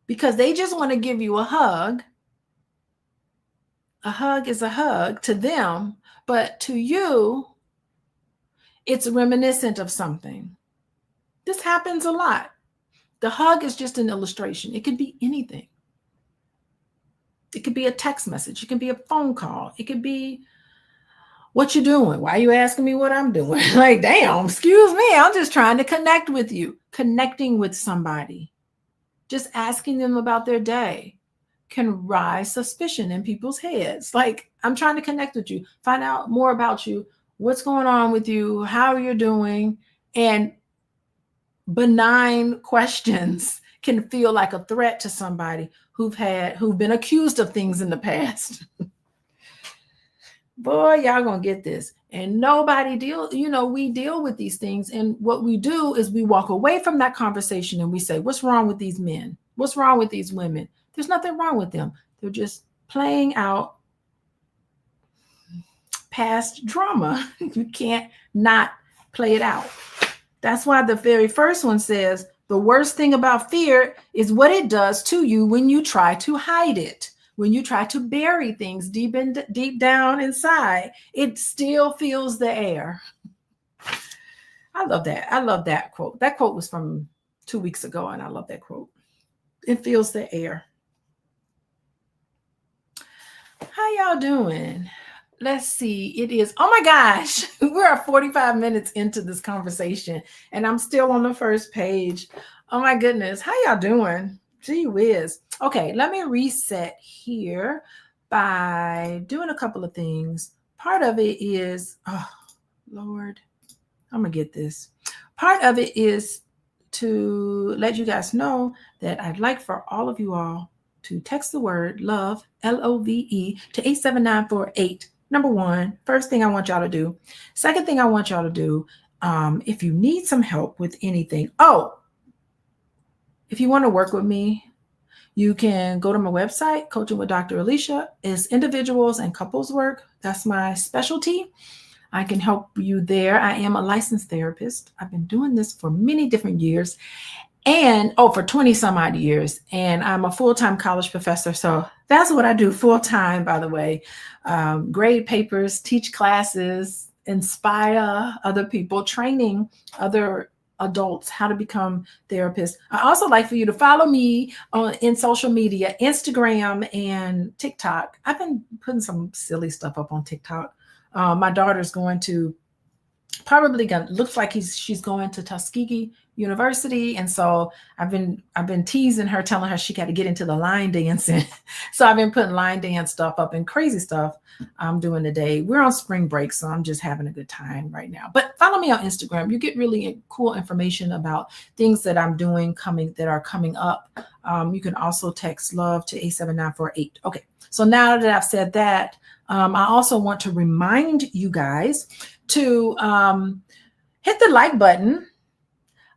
because they just want to give you a hug. A hug is a hug to them, but to you, it's reminiscent of something. This happens a lot. The hug is just an illustration. It could be anything. It could be a text message. It could be a phone call. It could be, what you doing? Why are you asking me what I'm doing? Like, damn, excuse me. I'm just trying to connect with you. Connecting with somebody. Just asking them about their day can rise suspicion in people's heads. Like, I'm trying to connect with you, find out more about you, what's going on with you, how you're doing. And benign questions can feel like a threat to somebody who've been accused of things in the past. Boy, y'all gonna get this. And nobody we deal with these things. And what we do is we walk away from that conversation and we say, what's wrong with these men? What's wrong with these women? There's nothing wrong with them. They're just playing out past drama. You can't not play it out. That's why the very first one says, the worst thing about fear is what it does to you when you try to hide it. When you try to bury things deep down inside, it still fills the air. I love that. I love that quote. That quote was from 2 weeks ago, and I love that quote. It fills the air. How y'all doing? Let's see. It is, oh my gosh, we're 45 minutes into this conversation, and I'm still on the first page. Oh my goodness. How y'all doing? Gee whiz. Okay, let me reset here by doing a couple of things. Part of it is, oh, Lord, I'm going to get this. Part of it is to let you guys know that I'd like for all of you all to text the word love, LOVE, to 87948. Number one, first thing I want y'all to do. Second thing I want y'all to do, if you need some help with anything. Oh, if you want to work with me, you can go to my website, Coaching with Dr. Alicia. It's individuals and couples work. That's my specialty. I can help you there. I am a licensed therapist. I've been doing this for many different years and for 20 some odd years. And I'm a full-time college professor. So that's what I do full-time, by the way. Grade papers, teach classes, inspire other people, training other adults how to become therapists. I also like for you to follow me in social media, Instagram and TikTok. I've been putting some silly stuff up on TikTok. My daughter's going to looks like she's going to Tuskegee University. And so I've been teasing her, telling her she got to get into the line dancing. So I've been putting line dance stuff up and crazy stuff I'm doing today. We're on spring break, so I'm just having a good time right now. But follow me on Instagram. You get really cool information about things that I'm doing that are coming up. You can also text love to 87948. Okay. So now that I've said that, I also want to remind you guys to hit the like button,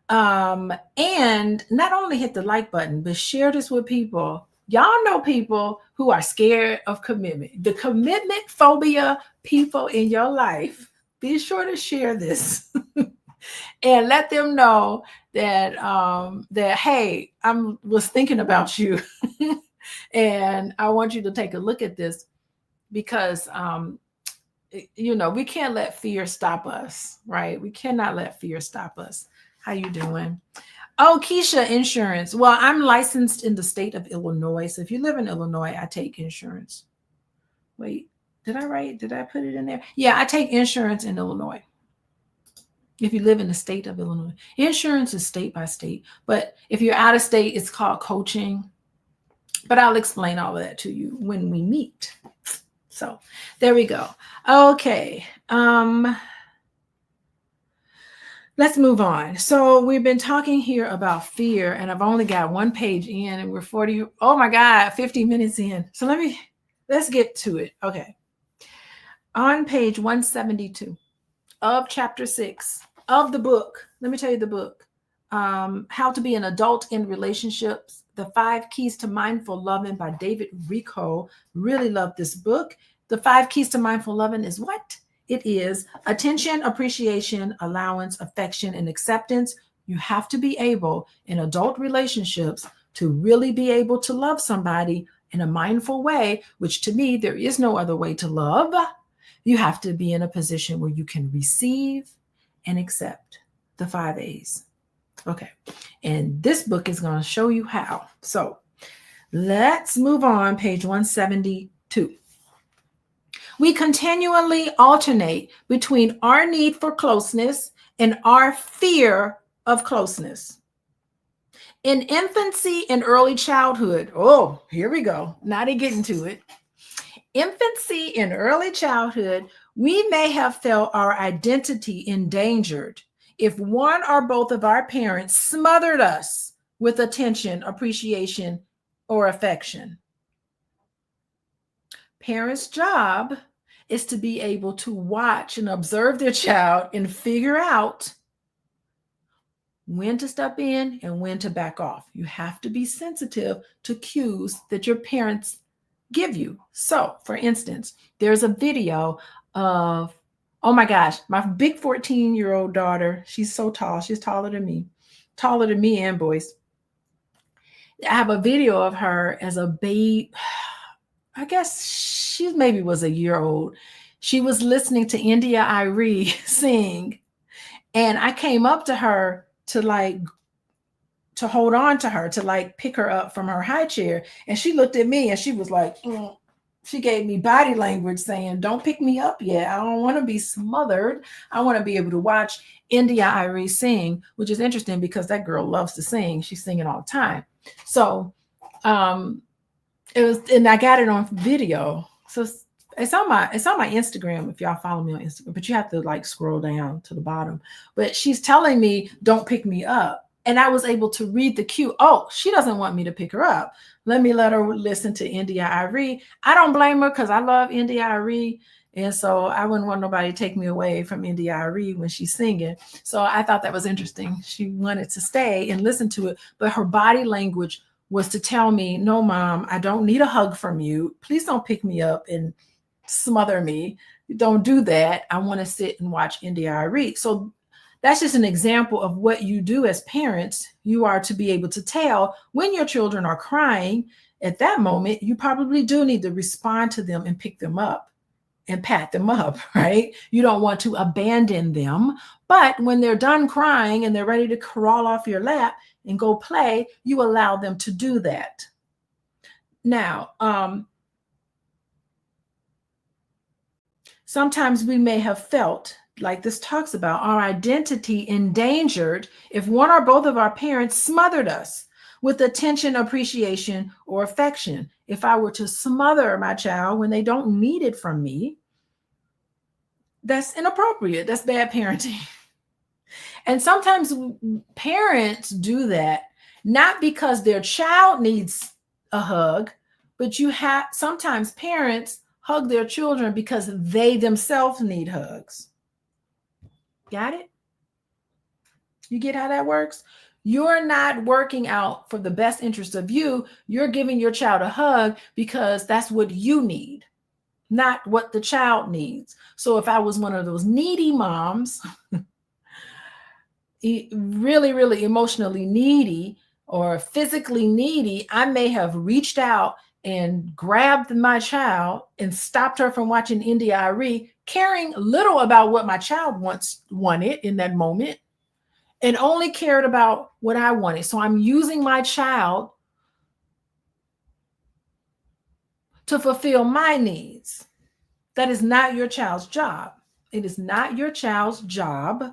and not only hit the like button, but share this with people. Y'all know people who are scared of commitment, the commitment phobia people in your life. Be sure to share this and let them know that hey, was thinking about you, and I want you to take a look at this because we can't let fear stop us, right? We cannot let fear stop us. How you doing? Oh, Keisha, insurance. Well, I'm licensed in the state of Illinois. So if you live in Illinois, I take insurance. Wait, did I put it in there? Yeah, I take insurance in Illinois. If you live in the state of Illinois, insurance is state by state. But if you're out of state, it's called coaching. But I'll explain all of that to you when we meet. So there we go. Okay. Let's move on. So we've been talking here about fear, and I've only got one page in, and we're 50 minutes in. So let's get to it. Okay. On page 172 of chapter 6 of the book, let me tell you the book, How to Be an Adult in Relationships, The 5 Keys to Mindful Loving by David Rico. Really love this book. The 5 Keys to Mindful Loving is what? It is attention, appreciation, allowance, affection, and acceptance. You have to be able in adult relationships to really be able to love somebody in a mindful way, which to me, there is no other way to love. You have to be in a position where you can receive and accept the 5 A's. Okay. And this book is going to show you how. So let's move on. Page 172. We continually alternate between our need for closeness and our fear of closeness. In infancy and early childhood, oh, here we go. Now they're getting to it. Infancy and early childhood, we may have felt our identity endangered if one or both of our parents smothered us with attention, appreciation, or affection. Parents' job is to be able to watch and observe their child and figure out when to step in and when to back off. You have to be sensitive to cues that your parents give you. So, for instance, there's a video of, oh my gosh, my big 14-year-old daughter. She's so tall. She's taller than me and boys. I have a video of her as a babe. I guess she maybe was a year old. She was listening to India.Arie sing. And I came up to her to hold on to her, to pick her up from her high chair. And she looked at me and she was like, she gave me body language saying, don't pick me up yet. I don't want to be smothered. I want to be able to watch India.Arie sing, which is interesting because that girl loves to sing. She's singing all the time. So Um, it was, and I got it on video. So it's on my Instagram if y'all follow me on Instagram, but you have to like scroll down to the bottom. But she's telling me, don't pick me up. And I was able to read the cue. Oh, she doesn't want me to pick her up. Let me let her listen to India Arie. I don't blame her because I love India Arie. And so I wouldn't want nobody to take me away from India Arie when she's singing. So I thought that was interesting. She wanted to stay and listen to it, but her body language was to tell me, no, mom, I don't need a hug from you. Please don't pick me up and smother me. Don't do that. I want to sit and watch India Arie. So that's just an example of what you do as parents. You are to be able to tell when your children are crying. At that moment, you probably do need to respond to them and pick them up and pat them up, right? You don't want to abandon them. But when they're done crying and they're ready to crawl off your lap and go play, you allow them to do that. Now, sometimes we may have felt, like this talks about, our identity endangered if one or both of our parents smothered us with attention, appreciation, or affection. If I were to smother my child when they don't need it from me, that's inappropriate. That's bad parenting. And sometimes parents do that, not because their child needs a hug, but sometimes parents hug their children because they themselves need hugs. Got it? You get how that works? You're not working out for the best interest of you. You're giving your child a hug because that's what you need, not what the child needs. So if I was one of those needy moms, really, really emotionally needy or physically needy, I may have reached out and grabbed my child and stopped her from watching India Arie, caring little about what my child wanted in that moment, and only cared about what I wanted. So I'm using my child to fulfill my needs. That is not your child's job. It is not your child's job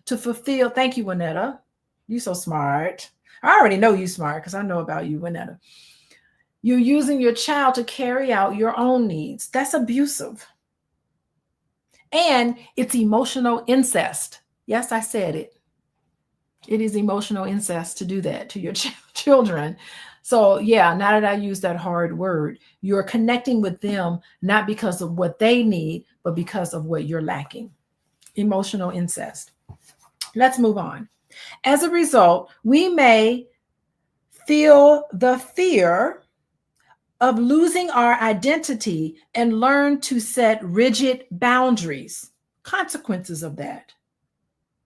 to fulfill. Thank you, Winetta. You're so smart. I already know you're smart because I know about you, Winetta. You're using your child to carry out your own needs. That's abusive. And it's emotional incest. Yes, I said it. It is emotional incest to do that to your children. So yeah, now that I use that hard word, you're connecting with them, not because of what they need, but because of what you're lacking. Emotional incest. Let's move on. As a result, we may feel the fear of losing our identity and learn to set rigid boundaries. Consequences of that.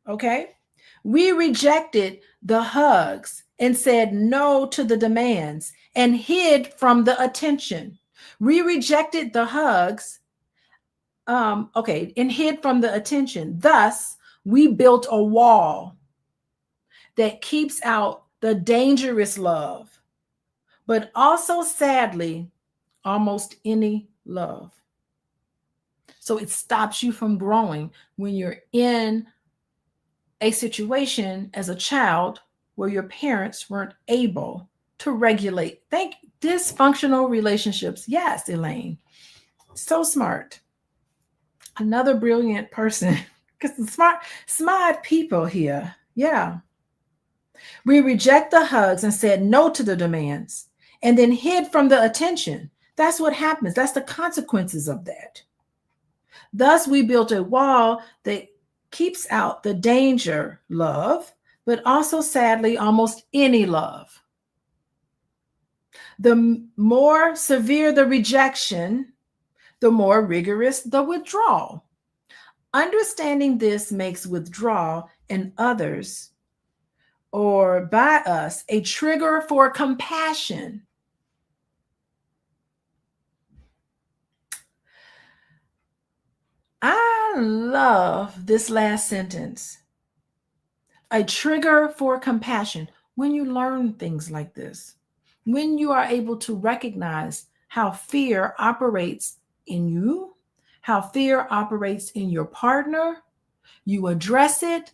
Okay? We rejected the hugs and said no to the demands and hid from the attention. We rejected the hugs, and hid from the attention. Thus, we built a wall that keeps out the dangerous love, but also, sadly, almost any love. So it stops you from growing when you're in a situation as a child where your parents weren't able to regulate. Think dysfunctional relationships. Yes, Elaine. So smart. Another brilliant person. Because smart people here. Yeah. We reject the hugs and said no to the demands and then hid from the attention. That's what happens. That's the consequences of that. Thus, we built a wall that keeps out the danger love, but also, sadly, almost any love. The more severe the rejection, the more rigorous the withdrawal. Understanding this makes withdrawal in others or by us a trigger for compassion. I love this last sentence. A trigger for compassion. When you learn things like this, when you are able to recognize how fear operates in you, how fear operates in your partner, you address it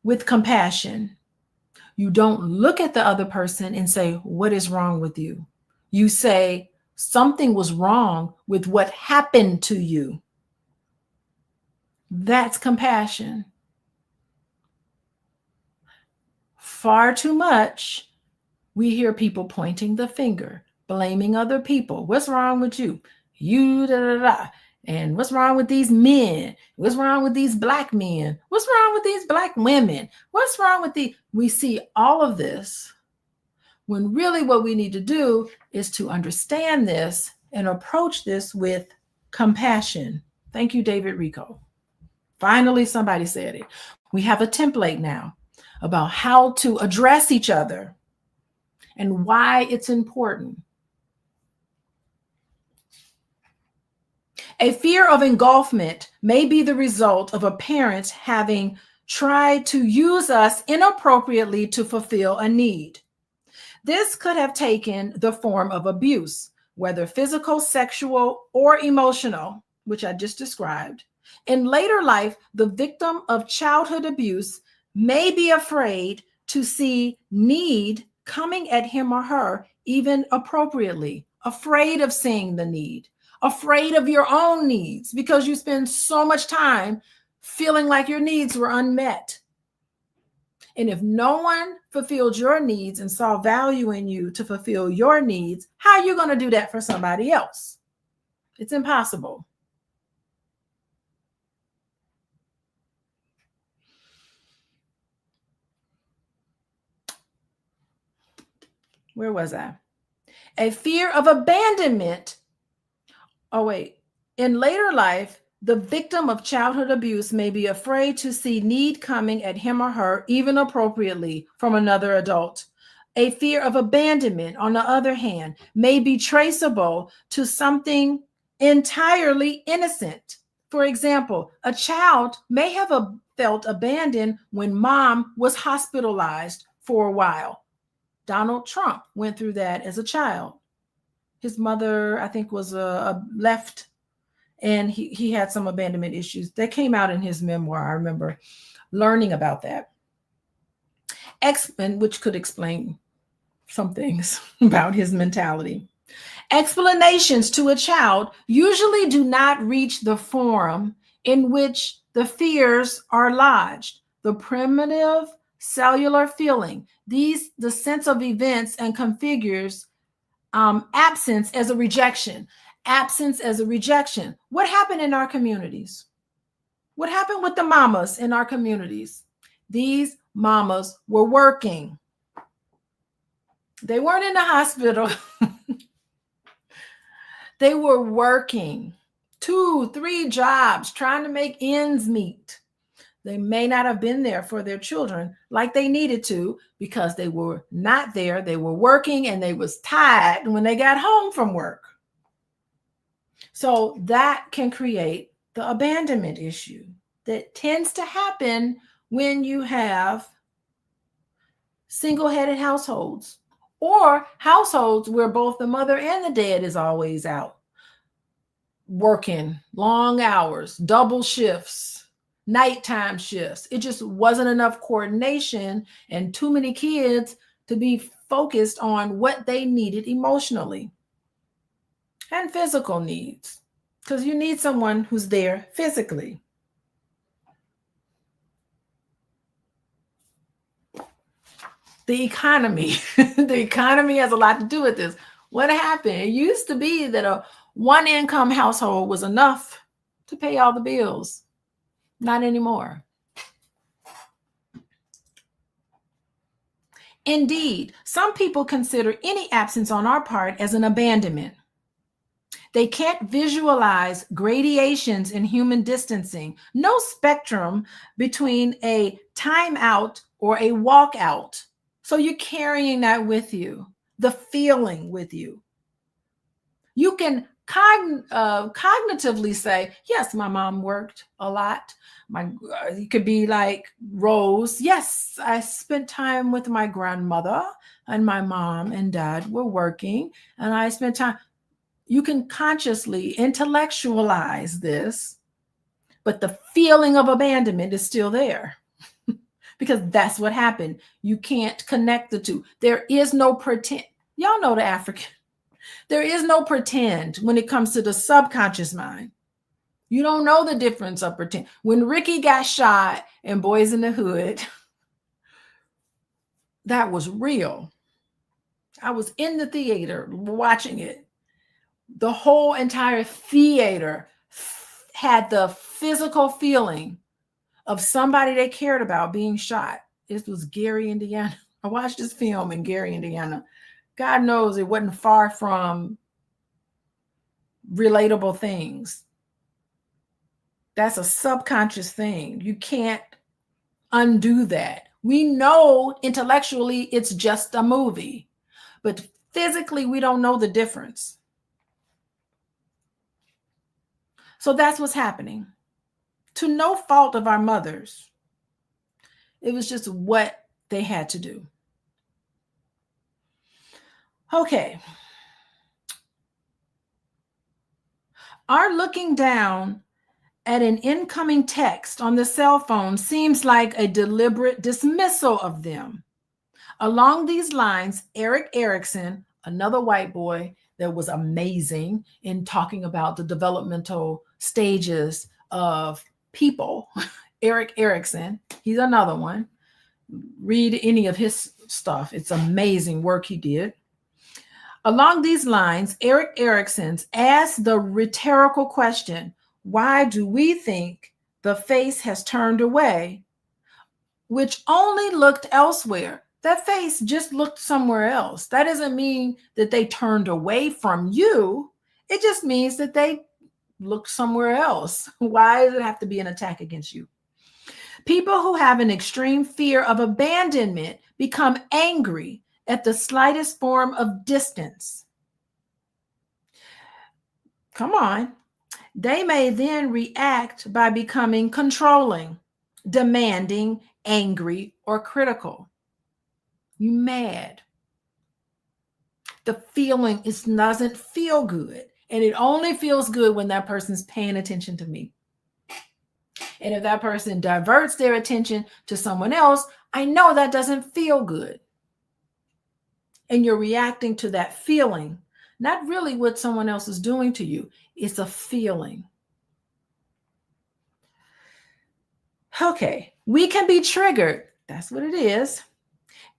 with compassion. You don't look at the other person and say, what is wrong with you? You say, something was wrong with what happened to you. That's compassion. Far too much, we hear people pointing the finger, blaming other people. What's wrong with you? You, da, da, da. And what's wrong with these men? What's wrong with these Black men? What's wrong with these Black women? What's wrong with the... We see all of this when really what we need to do is to understand this and approach this with compassion. Thank you, David Rico. Finally, somebody said it. We have a template now about how to address each other and why it's important. A fear of engulfment may be the result of a parent having tried to use us inappropriately to fulfill a need. This could have taken the form of abuse, whether physical, sexual, or emotional, which I just described. In later life, the victim of childhood abuse may be afraid to see need coming at him or her, even appropriately, afraid of seeing the need, afraid of your own needs, because you spend so much time feeling like your needs were unmet. And if no one fulfilled your needs and saw value in you to fulfill your needs, how are you going to do that for somebody else? It's impossible. Where was I? A fear of abandonment. Oh, wait. In later life, the victim of childhood abuse may be afraid to see need coming at him or her, even appropriately, from another adult. A fear of abandonment, on the other hand, may be traceable to something entirely innocent. For example, a child may have felt abandoned when mom was hospitalized for a while. Donald Trump went through that as a child. His mother, I think, was left, and he had some abandonment issues that came out in his memoir. I remember learning about that. Which could explain some things about his mentality. Explanations to a child usually do not reach the forum in which the fears are lodged. The primitive cellular feeling, the sense of events and configures absence as a rejection. Absence as a rejection. What happened in our communities? What happened with the mamas in our communities? These mamas were working. They weren't in the hospital. They were working 2, 3 jobs, trying to make ends meet. They may not have been there for their children like they needed to because they were not there. They were working and they was tired when they got home from work. So that can create the abandonment issue that tends to happen when you have single-headed households or households where both the mother and the dad is always out working long hours, double shifts, nighttime shifts. It just wasn't enough coordination and too many kids to be focused on what they needed emotionally and physical needs, because you need someone who's there physically. The economy. The economy has a lot to do with this. What happened? It used to be that a one-income household was enough to pay all the bills. Not anymore. Indeed, some people consider any absence on our part as an abandonment. They can't visualize gradations in human distancing, no spectrum between a timeout or a walkout. So you're carrying that with you, the feeling with you. You can cognitively say, yes, my mom worked a lot. You could be like Rose. Yes, I spent time with my grandmother, and my mom and dad were working, and I spent time. You can consciously intellectualize this, but the feeling of abandonment is still there. because that's what happened. You can't connect the two. There is no pretend. Y'all know the African. There is no pretend when it comes to the subconscious mind. You don't know the difference of pretend. When Ricky got shot in Boys in the Hood, that was real. I was in the theater watching it. The whole entire theater had the physical feeling of somebody they cared about being shot. This was Gary, Indiana. I watched this film in Gary, Indiana. God knows it wasn't far from relatable things. That's a subconscious thing. You can't undo that. We know intellectually it's just a movie, but physically we don't know the difference. So that's what's happening. To no fault of our mothers. It was just what they had to do. Okay. Our looking down at an incoming text on the cell phone seems like a deliberate dismissal of them. Along these lines, Erik Erikson, another white boy that was amazing in talking about the developmental stages of people, Erik Erikson, he's another one. Read any of his stuff. It's amazing work he did. Along these lines, Erik Erikson asked the rhetorical question, why do we think the face has turned away, which only looked elsewhere? That face just looked somewhere else. That doesn't mean that they turned away from you. It just means that they looked somewhere else. Why does it have to be an attack against you? People who have an extreme fear of abandonment become angry at the slightest form of distance. Come on. They may then react by becoming controlling, demanding, angry, or critical. You mad. The feeling doesn't feel good. And it only feels good when that person's paying attention to me. And if that person diverts their attention to someone else, I know that doesn't feel good. And you're reacting to that feeling, not really what someone else is doing to you. It's a feeling. Okay, we can be triggered. That's what it is.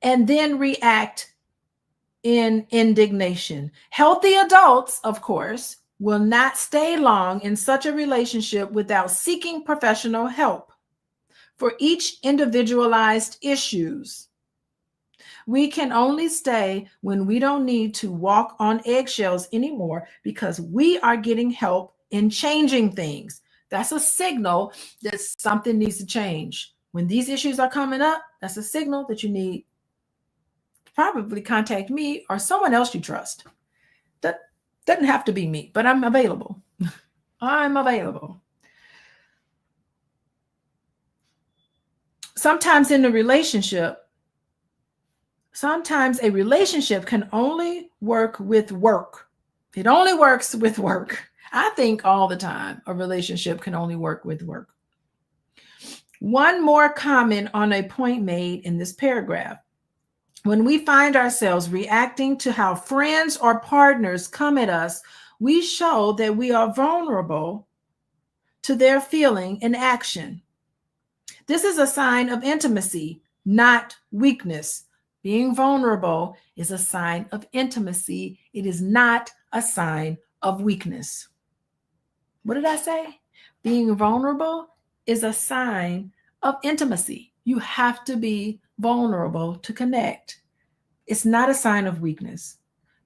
And then react in indignation. Healthy adults, of course, will not stay long in such a relationship without seeking professional help for each individualized issues. We can only stay when we don't need to walk on eggshells anymore because we are getting help in changing things. That's a signal that something needs to change. When these issues are coming up, that's a signal that you need to probably contact me or someone else you trust. That doesn't have to be me, but I'm available. I'm available. Sometimes a relationship can only work with work. It only works with work. I think all the time a relationship can only work with work. One more comment on a point made in this paragraph. When we find ourselves reacting to how friends or partners come at us, we show that we are vulnerable to their feeling and action. This is a sign of intimacy, not weakness. Being vulnerable is a sign of intimacy. It is not a sign of weakness. What did I say? Being vulnerable is a sign of intimacy. You have to be vulnerable to connect. It's not a sign of weakness.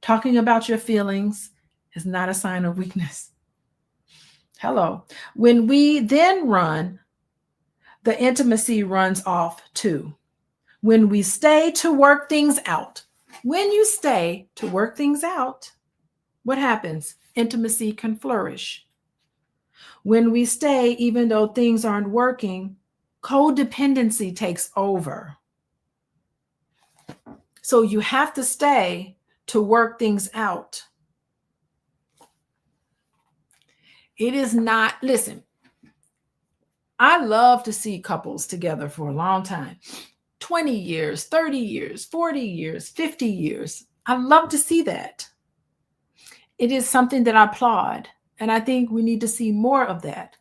Talking about your feelings is not a sign of weakness. Hello. When we then run, the intimacy runs off too. When we stay to work things out, when you stay to work things out, what happens? Intimacy can flourish. When we stay, even though things aren't working, codependency takes over. So you have to stay to work things out. It is not, listen, I love to see couples together for a long time. 20 years, 30 years, 40 years, 50 years. I love to see that. It is something that I applaud. And I think we need to see more of that.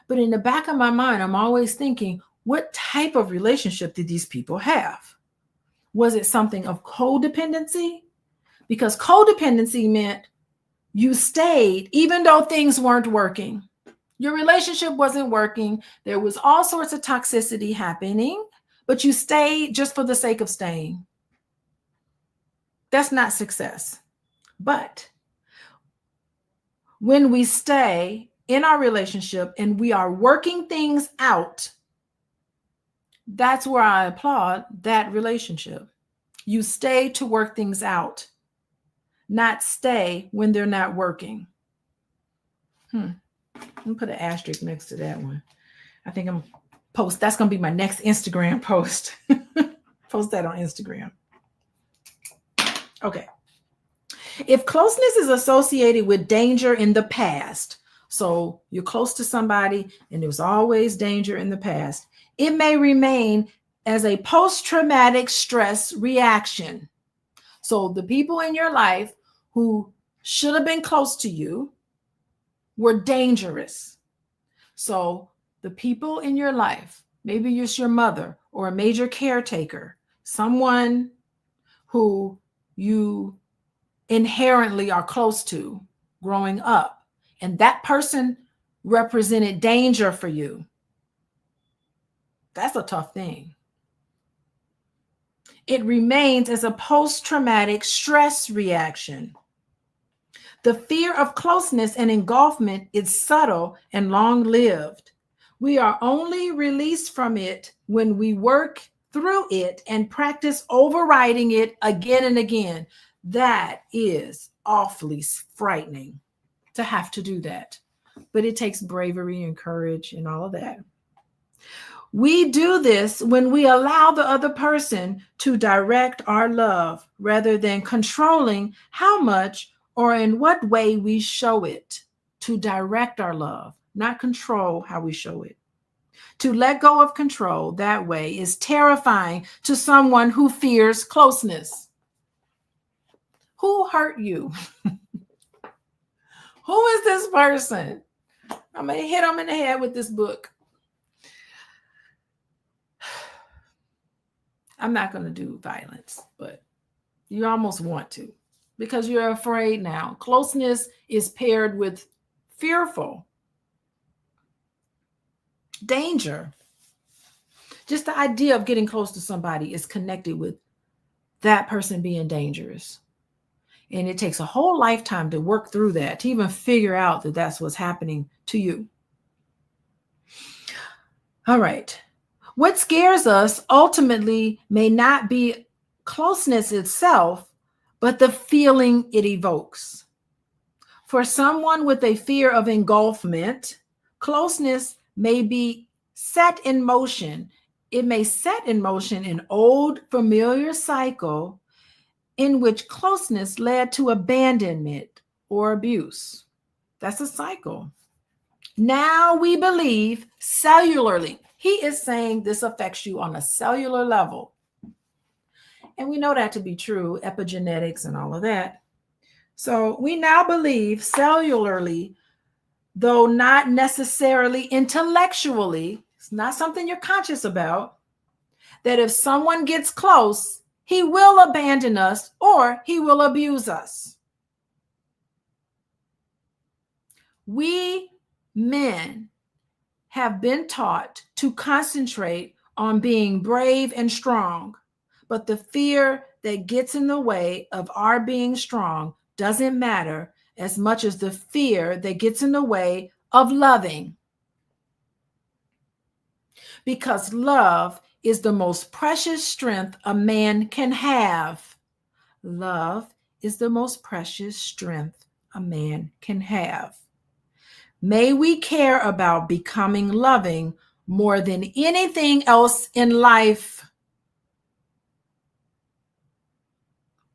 But in the back of my mind, I'm always thinking, what type of relationship did these people have? Was it something of codependency? Because codependency meant you stayed even though things weren't working. Your relationship wasn't working. There was all sorts of toxicity happening, but you stayed just for the sake of staying. That's not success. But when we stay in our relationship and we are working things out, that's where I applaud that relationship. You stay to work things out, not stay when they're not working. I'm gonna put an asterisk next to that one. I think that's gonna be my next Instagram post. Post that on Instagram. Okay. If closeness is associated with danger in the past, so you're close to somebody and there was always danger in the past, it may remain as a post-traumatic stress reaction. So the people in your life who should have been close to you were dangerous. So the people in your life, maybe it's your mother or a major caretaker, someone who you inherently are close to growing up, and that person represented danger for you. That's a tough thing. It remains as a post-traumatic stress reaction. The fear of closeness and engulfment is subtle and long-lived. We are only released from it when we work through it and practice overriding it again and again. That is awfully frightening to have to do that. But it takes bravery and courage and all of that. We do this when we allow the other person to direct our love rather than controlling how much or in what way we show it. To direct our love, not control how we show it. To let go of control that way is terrifying to someone who fears closeness. Who hurt you? Who is this person? I'm going to hit them in the head with this book. I'm not going to do violence, but you almost want to because you're afraid now. Closeness is paired with fearful, danger. Just the idea of getting close to somebody is connected with that person being dangerous. And it takes a whole lifetime to work through that, to even figure out that that's what's happening to you. All right. What scares us ultimately may not be closeness itself, but the feeling it evokes. For someone with a fear of engulfment, closeness may be set in motion. It may set in motion an old familiar cycle in which closeness led to abandonment or abuse. That's a cycle. Now we believe cellularly. He is saying this affects you on a cellular level. And we know that to be true, epigenetics and all of that. So we now believe cellularly, though not necessarily intellectually, it's not something you're conscious about, that if someone gets close, he will abandon us or he will abuse us. We men have been taught to concentrate on being brave and strong, but the fear that gets in the way of our being strong doesn't matter as much as the fear that gets in the way of loving. Because love is the most precious strength a man can have. Love is the most precious strength a man can have. May we care about becoming loving more than anything else in life.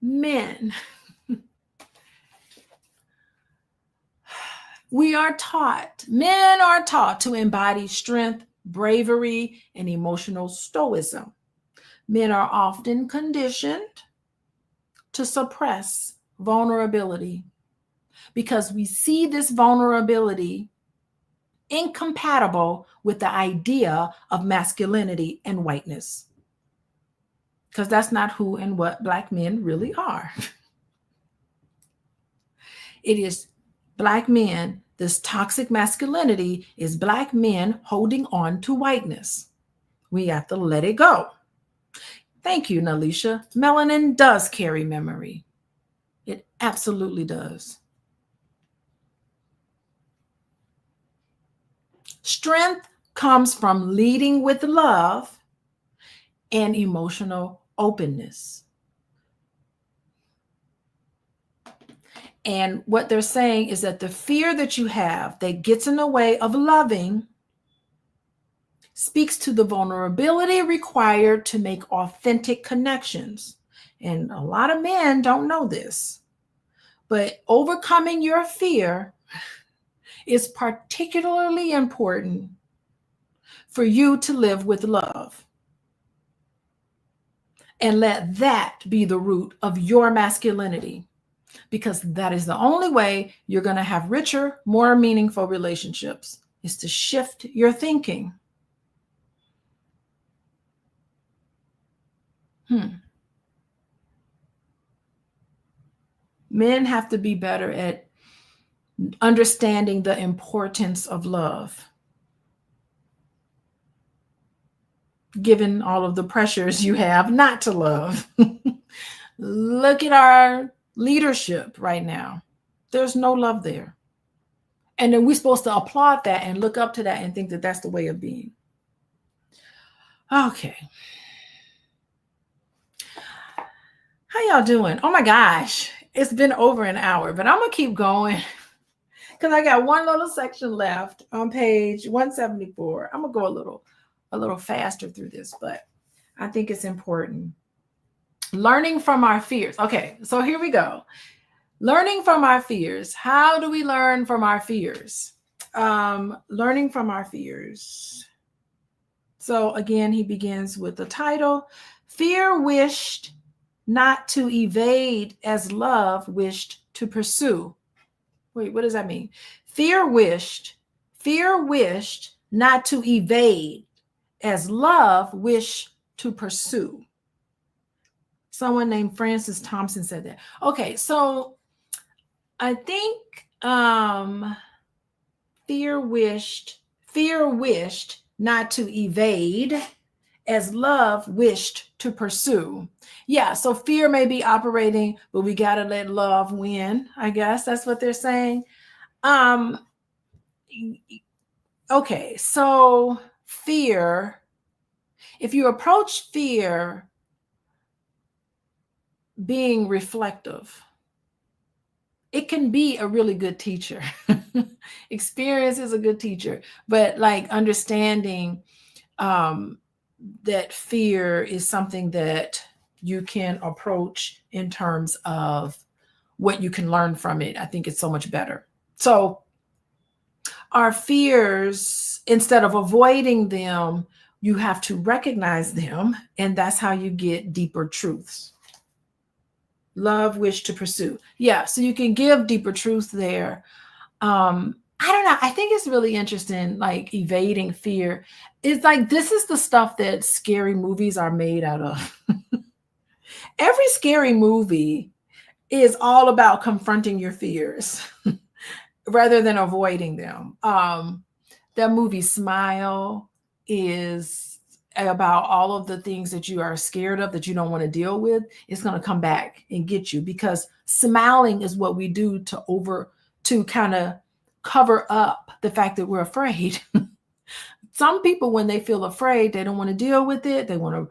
Men, men are taught to embody strength, bravery, and emotional stoicism. Men are often conditioned to suppress vulnerability because we see this vulnerability incompatible with the idea of masculinity and whiteness. Because that's not who and what Black men really are. It is Black men, this toxic masculinity is Black men holding on to whiteness. We have to let it go. Thank you, Alicia. Melanin does carry memory. It absolutely does. Strength comes from leading with love and emotional openness. And what they're saying is that the fear that you have that gets in the way of loving speaks to the vulnerability required to make authentic connections. And a lot of men don't know this, but overcoming your fear is particularly important for you to live with love. And let that be the root of your masculinity, because that is the only way you're going to have richer, more meaningful relationships, is to shift your thinking. Men have to be better at understanding the importance of love, given all of the pressures you have not to love. Look at our leadership right now. There's no love there. And then we're supposed to applaud that and look up to that and think that that's the way of being. Okay. How y'all doing? Oh my gosh, it's been over an hour, but I'm gonna keep going because I got one little section left on page 174. I'm gonna go a little faster through this, but I think it's important. Learning from our fears. Okay, so here we go. Learning from our fears. How do we learn from our fears? Learning from our fears. So again, he begins with the title, Fear Wished Not to Evade as Love Wished to Pursue. Wait, what does that mean? Fear wished not to evade as love wished to pursue. Someone named Francis Thompson said that. Okay, so I think fear wished not to evade as love wished to pursue. Yeah, so fear may be operating, but we got to let love win. I guess that's what they're saying. Okay, so fear, if you approach fear being reflective, it can be a really good teacher. Experience is a good teacher, but like understanding that fear is something that you can approach in terms of what you can learn from it. I think it's so much better. So our fears, instead of avoiding them, you have to recognize them, and that's how you get deeper truths. Love, wish to pursue. Yeah, so you can give deeper truth there. I don't know. I think it's really interesting, like evading fear. It's like, this is the stuff that scary movies are made out of. Every scary movie is all about confronting your fears rather than avoiding them. That movie Smile is about all of the things that you are scared of, that you don't want to deal with. It's going to come back and get you, because smiling is what we do to kind of cover up the fact that we're afraid. Some people, when they feel afraid, they don't want to deal with it. They want to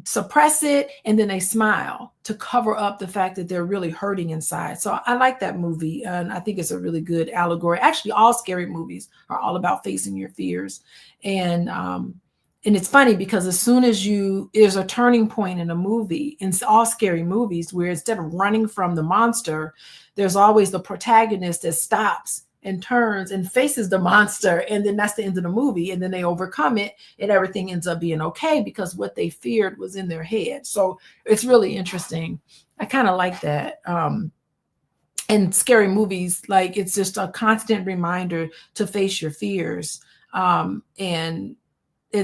suppress it, and then they smile to cover up the fact that they're really hurting inside. So I like that movie, and I think it's a really good allegory. Actually, all scary movies are all about facing your fears. And it's funny because as soon as there's a turning point in a movie, in all scary movies, where instead of running from the monster, there's always the protagonist that stops and turns and faces the monster. And then that's the end of the movie. And then they overcome it and everything ends up being okay because what they feared was in their head. So it's really interesting. I kind of like that. And scary movies, like it's just a constant reminder to face your fears. And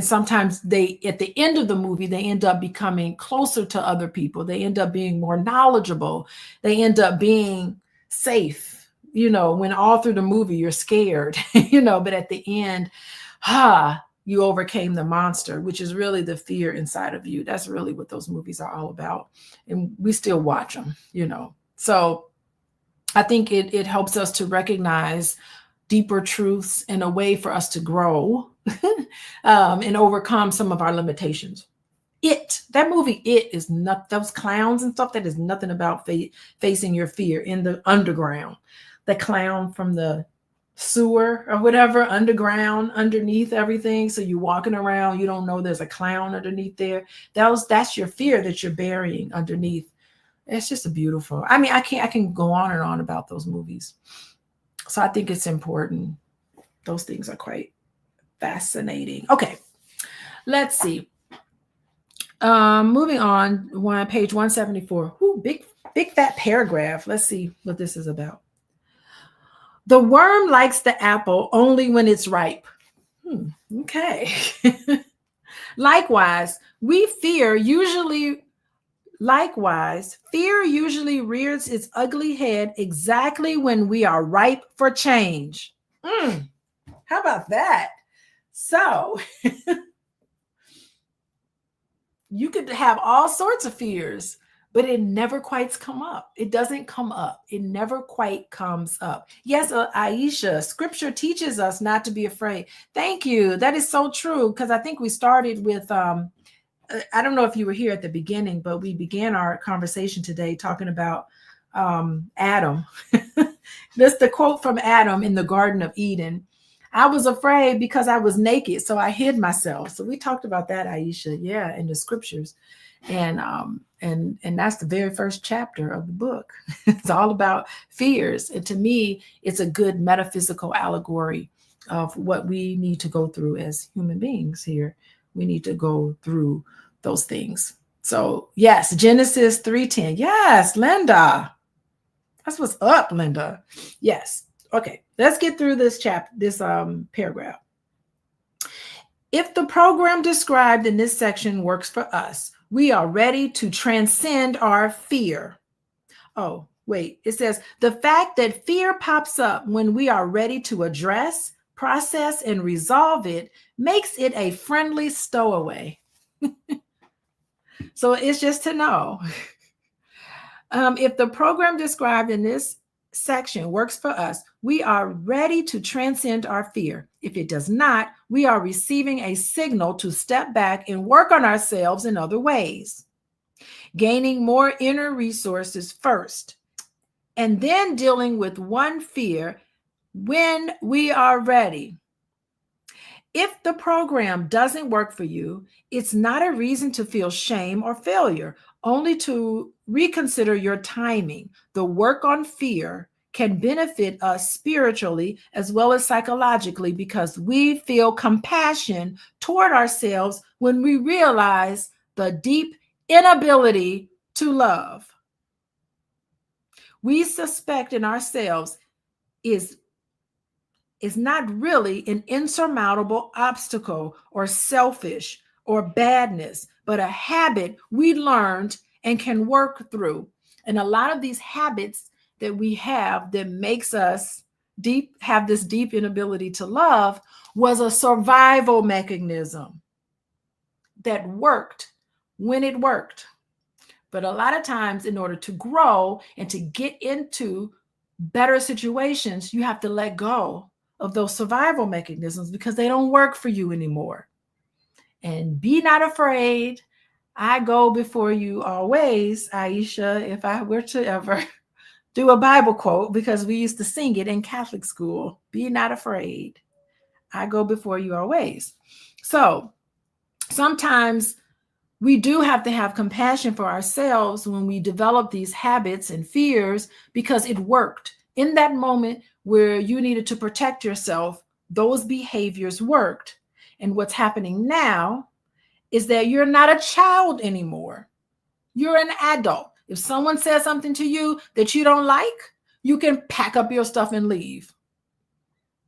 sometimes they, at the end of the movie, they end up becoming closer to other people. They end up being more knowledgeable. They end up being safe, when all through the movie you're scared, but at the end, you overcame the monster, which is really the fear inside of you. That's really what those movies are all about. And we still watch them, So I think it helps us to recognize deeper truths and a way for us to grow and overcome some of our limitations. That movie, is not, those clowns and stuff, that is nothing about facing your fear in the underground. The clown from the sewer or whatever, underground, underneath everything. So you're walking around, you don't know there's a clown underneath there. That's your fear that you're burying underneath. It's just a beautiful, I can go on and on about those movies. So I think it's important. Those things are quite fascinating. Okay, let's see. Moving on, page 174. Ooh, big fat paragraph. Let's see what this is about. The worm likes the apple only when it's ripe. Okay. Likewise, fear usually rears its ugly head exactly when we are ripe for change. How about that? So you could have all sorts of fears, but it never quite come up. It doesn't come up. It never quite comes up. Yes, Aisha, scripture teaches us not to be afraid. Thank you. That is so true, because I think we started with I don't know if you were here at the beginning, but we began our conversation today talking about Adam. That's the quote from Adam in the Garden of Eden. I was afraid because I was naked, so I hid myself. So we talked about that, Aisha, yeah, in the scriptures. And that's the very first chapter of the book. It's all about fears. And to me, it's a good metaphysical allegory of what we need to go through as human beings here. We need to go through those things. So yes, Genesis 3:10. Yes, Linda. That's what's up, Linda. Yes. Okay, let's get through this paragraph. If the program described in this section works for us, we are ready to transcend our fear. Oh, wait, it says the fact that fear pops up when we are ready to address, process, and resolve it makes it a friendly stowaway. So it's just to know. If the program described in this section works for us, we are ready to transcend our fear. If it does not, we are receiving a signal to step back and work on ourselves in other ways, gaining more inner resources first, and then dealing with one fear when we are ready. If the program doesn't work for you, it's not a reason to feel shame or failure, only to reconsider your timing. The work on fear can benefit us spiritually as well as psychologically because we feel compassion toward ourselves when we realize the deep inability to love we suspect in ourselves is not really an insurmountable obstacle or selfish or badness, but a habit we learned and can work through. And a lot of these habits that we have that makes us have this deep inability to love was a survival mechanism that worked when it worked. But a lot of times, in order to grow and to get into better situations, you have to let go of those survival mechanisms because they don't work for you anymore. And be not afraid. I go before you always, Aisha, if I were to ever do a Bible quote, because we used to sing it in Catholic school. Be not afraid. I go before you always. So sometimes we do have to have compassion for ourselves when we develop these habits and fears because it worked. In that moment, where you needed to protect yourself, those behaviors worked. And what's happening now is that you're not a child anymore. You're an adult. If someone says something to you that you don't like, you can pack up your stuff and leave.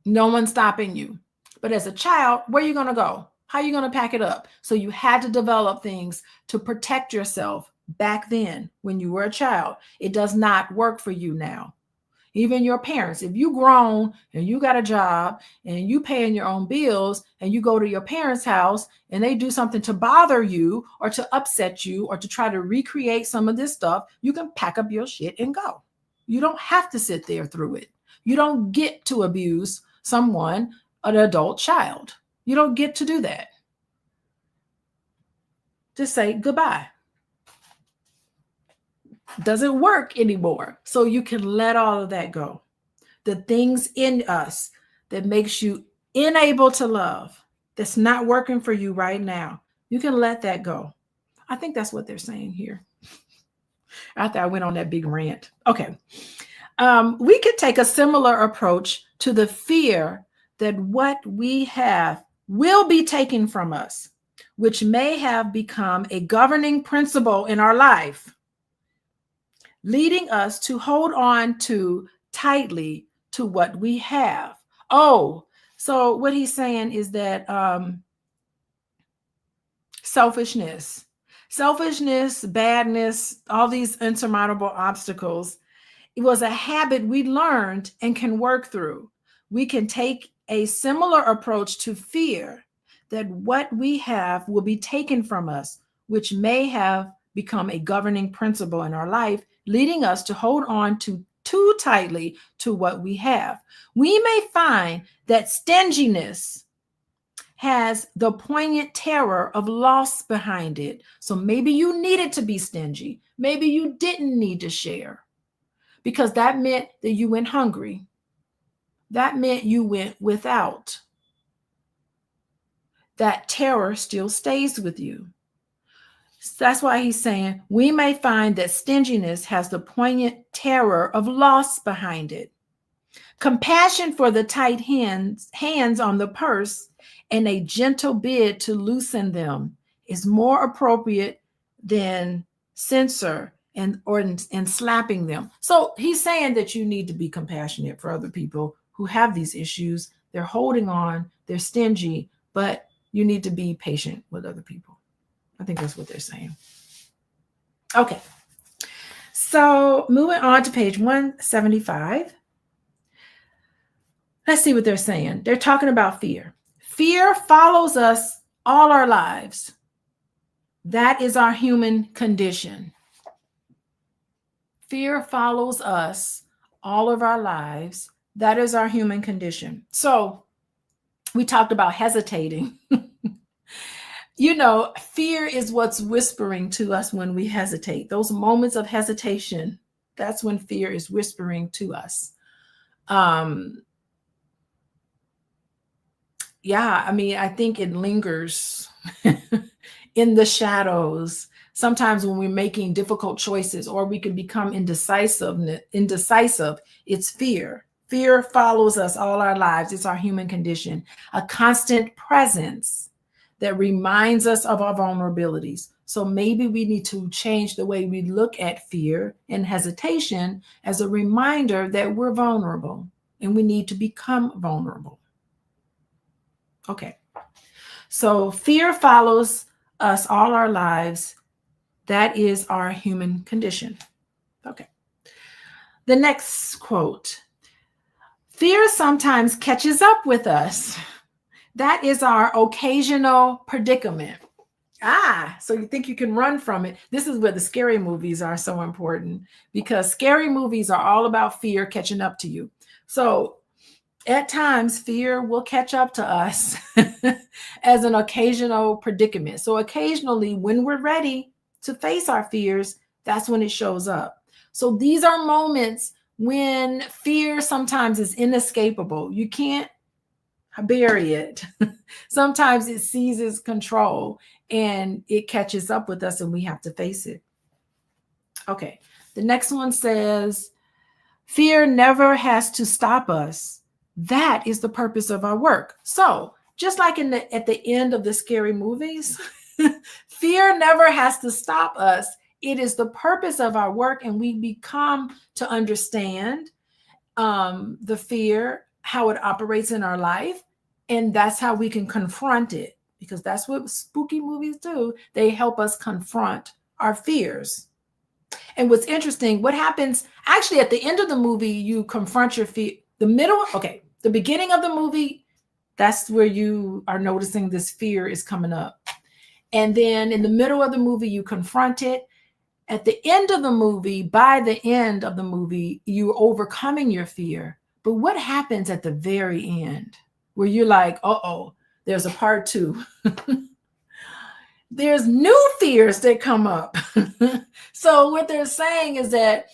No one's stopping you. But as a child, where are you going to go? How are you going to pack it up? So you had to develop things to protect yourself back then when you were a child. It does not work for you now. Even your parents, if you grown and you got a job and you paying your own bills and you go to your parents' house and they do something to bother you or to upset you or to try to recreate some of this stuff, you can pack up your shit and go. You don't have to sit there through it. You don't get to abuse someone, an adult child. You don't get to do that. Just say goodbye. Doesn't work anymore. So you can let all of that go. The things in us that makes you unable to love, that's not working for you right now, you can let that go. I think that's what they're saying here. After I went on that big rant. Okay. We could take a similar approach to the fear that what we have will be taken from us, which may have become a governing principle in our life, leading us to hold on to tightly to what we have. Oh, so what he's saying is that selfishness, badness, all these insurmountable obstacles, it was a habit we learned and can work through. We can take a similar approach to fear that what we have will be taken from us, which may have become a governing principle in our life, leading us to hold on to too tightly to what we have. We may find that stinginess has the poignant terror of loss behind it. So maybe you needed to be stingy. Maybe you didn't need to share because that meant that you went hungry. That meant you went without. That terror still stays with you. That's why he's saying we may find that stinginess has the poignant terror of loss behind it. Compassion for the tight hands on the purse and a gentle bid to loosen them is more appropriate than censor and slapping them. So he's saying that you need to be compassionate for other people who have these issues. They're holding on, they're stingy, but you need to be patient with other people. I think that's what they're saying. Okay. So moving on to page 175. Let's see what they're saying. They're talking about fear. Fear follows us all our lives. That is our human condition. Fear follows us all of our lives. That is our human condition. So we talked about hesitating. You know, fear is what's whispering to us when we hesitate. Those moments of hesitation, that's when fear is whispering to us. Yeah, I mean, I think it lingers in the shadows. Sometimes when we're making difficult choices or we can become indecisive, it's fear. Fear follows us all our lives. It's our human condition, a constant presence that reminds us of our vulnerabilities. So maybe we need to change the way we look at fear and hesitation as a reminder that we're vulnerable and we need to become vulnerable. Okay. So fear follows us all our lives. That is our human condition. Okay. The next quote. Fear sometimes catches up with us. That is our occasional predicament. So you think you can run from it. This is where the scary movies are so important because scary movies are all about fear catching up to you. So at times, fear will catch up to us as an occasional predicament. So occasionally, when we're ready to face our fears, that's when it shows up. So these are moments when fear sometimes is inescapable. You can't bury it. Sometimes it seizes control and it catches up with us and we have to face it. Okay. The next one says, Fear never has to stop us. That is the purpose of our work. So, just like at the end of the scary movies, fear never has to stop us. It is the purpose of our work, and we become to understand the fear, how it operates in our life, and that's how we can confront it, because that's what spooky movies do. They help us confront our fears. And what's interesting, what happens actually at the end of the movie, you confront your fear. The beginning of the movie, that's where you are noticing this fear is coming up. And then in the middle of the movie, you confront it. At the end of the movie, by the end of the movie, you're overcoming your fear. But what happens at the very end where you're like, uh-oh, there's a part 2. There's new fears that come up. So what they're saying is that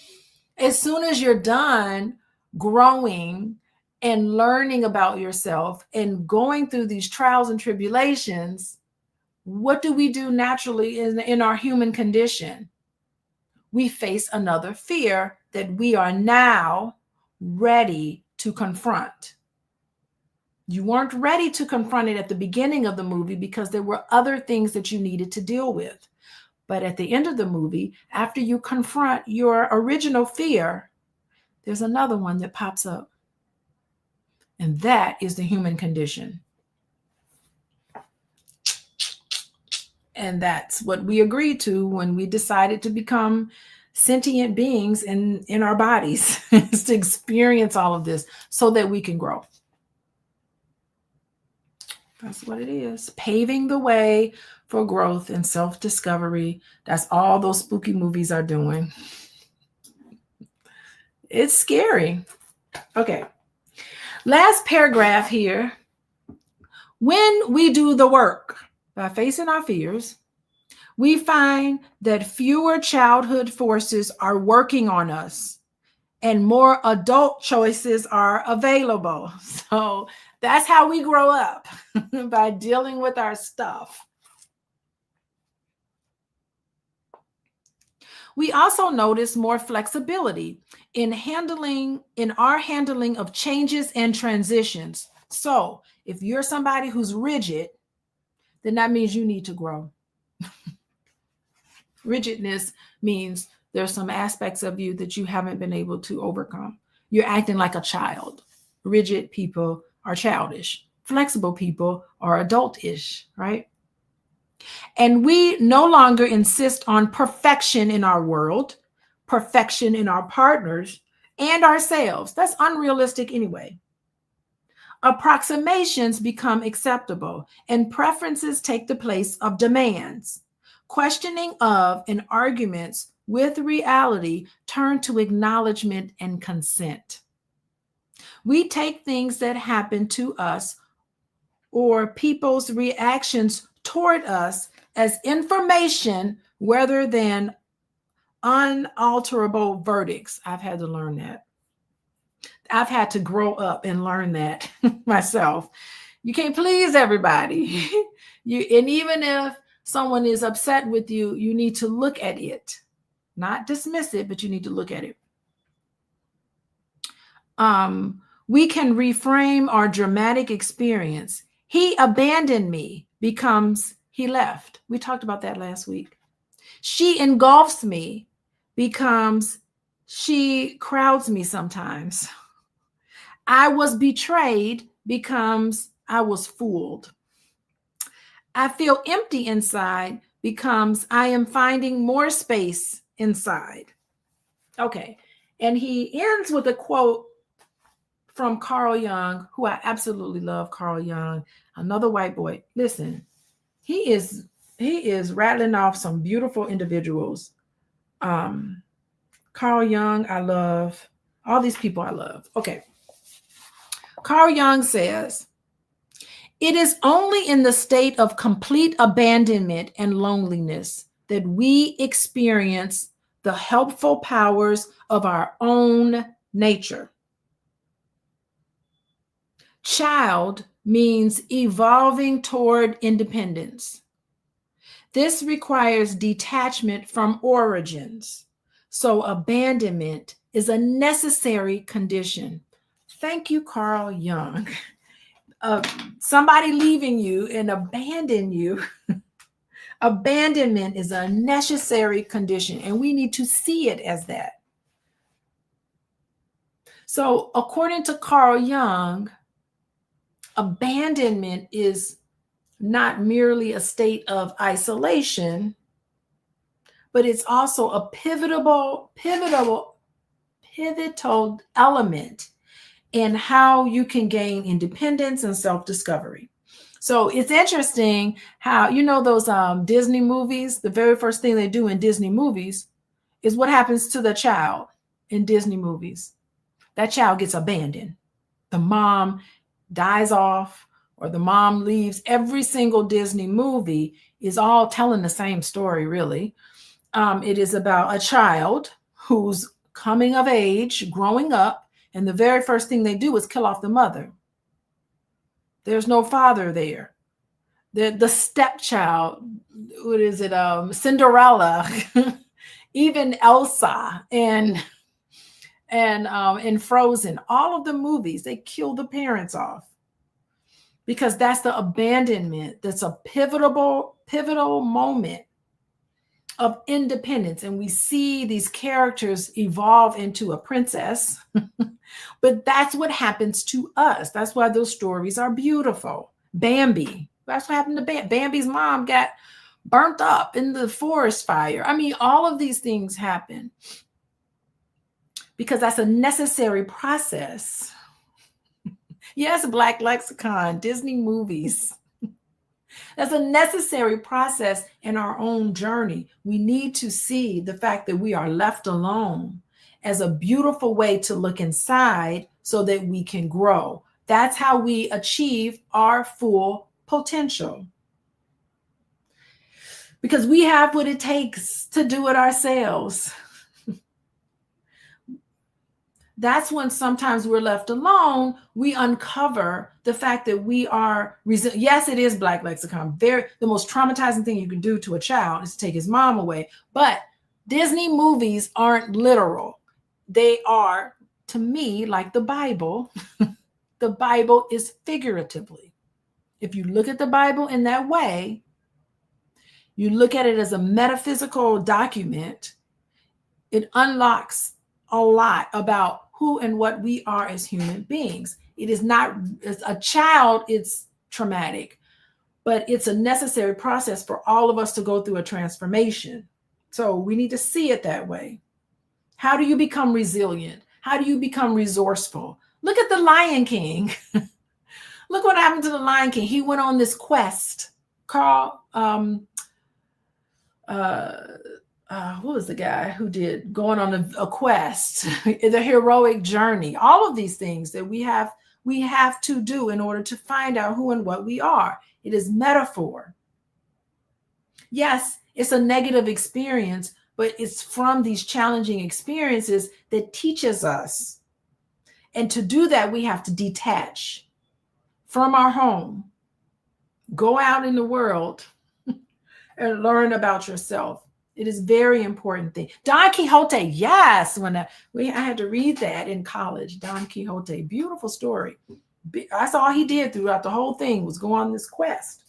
as soon as you're done growing and learning about yourself and going through these trials and tribulations, what do we do naturally in our human condition? We face another fear that we are now ready to confront. You weren't ready to confront it at the beginning of the movie because there were other things that you needed to deal with. But at the end of the movie, after you confront your original fear, there's another one that pops up. And that is the human condition. And that's what we agreed to when we decided to become sentient beings in our bodies, is to experience all of this so that we can grow. That's what it is. Paving the way for growth and self-discovery. That's all those spooky movies are doing. It's scary. Okay. Last paragraph here. When we do the work by facing our fears, we find that fewer childhood forces are working on us and more adult choices are available. So that's how we grow up, by dealing with our stuff. We also notice more flexibility in our handling of changes and transitions. So if you're somebody who's rigid, then that means you need to grow. Rigidness means there's some aspects of you that you haven't been able to overcome. You're acting like a child. Rigid people are childish. Flexible people are adult-ish, right? And we no longer insist on perfection in our world, perfection in our partners, and ourselves. That's unrealistic anyway. Approximations become acceptable, and preferences take the place of demands. Questioning of and arguments with reality turn to acknowledgement and consent. We take things that happen to us or people's reactions toward us as information rather than unalterable verdicts. I've had to learn that. I've had to grow up and learn that myself. You can't please everybody. And even if someone is upset with you, you need to look at it. Not dismiss it, but you need to look at it. We can reframe our dramatic experience. He abandoned me becomes he left. We talked about that last week. She engulfs me becomes she crowds me sometimes. I was betrayed becomes I was fooled. I feel empty inside becomes I am finding more space inside. Okay. And he ends with a quote from Carl Jung, who I absolutely love. Carl Jung, another white boy. Listen, he is rattling off some beautiful individuals. Carl Jung, I love. All these people I love. Okay. Carl Jung says, it is only in the state of complete abandonment and loneliness that we experience the helpful powers of our own nature. Child means evolving toward independence. This requires detachment from origins. So abandonment is a necessary condition. Thank you, Carl Jung. Somebody leaving you and abandon you. Abandonment is a necessary condition, and we need to see it as that. So, according to Carl Jung, abandonment is not merely a state of isolation, but it's also a pivotal element in how you can gain independence and self-discovery. So it's interesting how, those Disney movies, the very first thing they do in Disney movies is what happens to the child in Disney movies. That child gets abandoned. The mom dies off, or the mom leaves. Every single Disney movie is all telling the same story, really. It is about a child who's coming of age, growing up, and the very first thing they do is kill off the mother. There's no father there. The stepchild, what is it? Cinderella, even Elsa, and Frozen. All of the movies, they kill the parents off because that's the abandonment. That's a pivotal moment of independence. And we see these characters evolve into a princess, but that's what happens to us. That's why those stories are beautiful. Bambi, that's what happened to Bambi. Bambi's mom got burnt up in the forest fire. I mean, all of these things happen because that's a necessary process. Yes, Black Lexicon, Disney movies. That's a necessary process in our own journey. We need to see the fact that we are left alone as a beautiful way to look inside so that we can grow. That's how we achieve our full potential. Because we have what it takes to do it ourselves. That's when sometimes we're left alone, we uncover the fact that we are resilient. Yes, it is Black Lexicon. The most traumatizing thing you can do to a child is to take his mom away. But Disney movies aren't literal. They are, to me, like the Bible. The Bible is figuratively. If you look at the Bible in that way, you look at it as a metaphysical document, it unlocks a lot about who and what we are as human beings. It is not, as a child, it's traumatic, but it's a necessary process for all of us to go through a transformation. So we need to see it that way. How do you become resilient? How do you become resourceful? Look at the Lion King. Look what happened to the Lion King. He went on this quest. Carl, what was the guy who did going on a quest, the heroic journey, all of these things that we have to do in order to find out who and what we are. It is metaphor. Yes, it's a negative experience, but it's from these challenging experiences that teaches us. And to do that, we have to detach from our home, go out in the world and learn about yourself. It is very important thing. Don Quixote, yes. I had to read that in college. Don Quixote, beautiful story. That's all he did throughout the whole thing was go on this quest.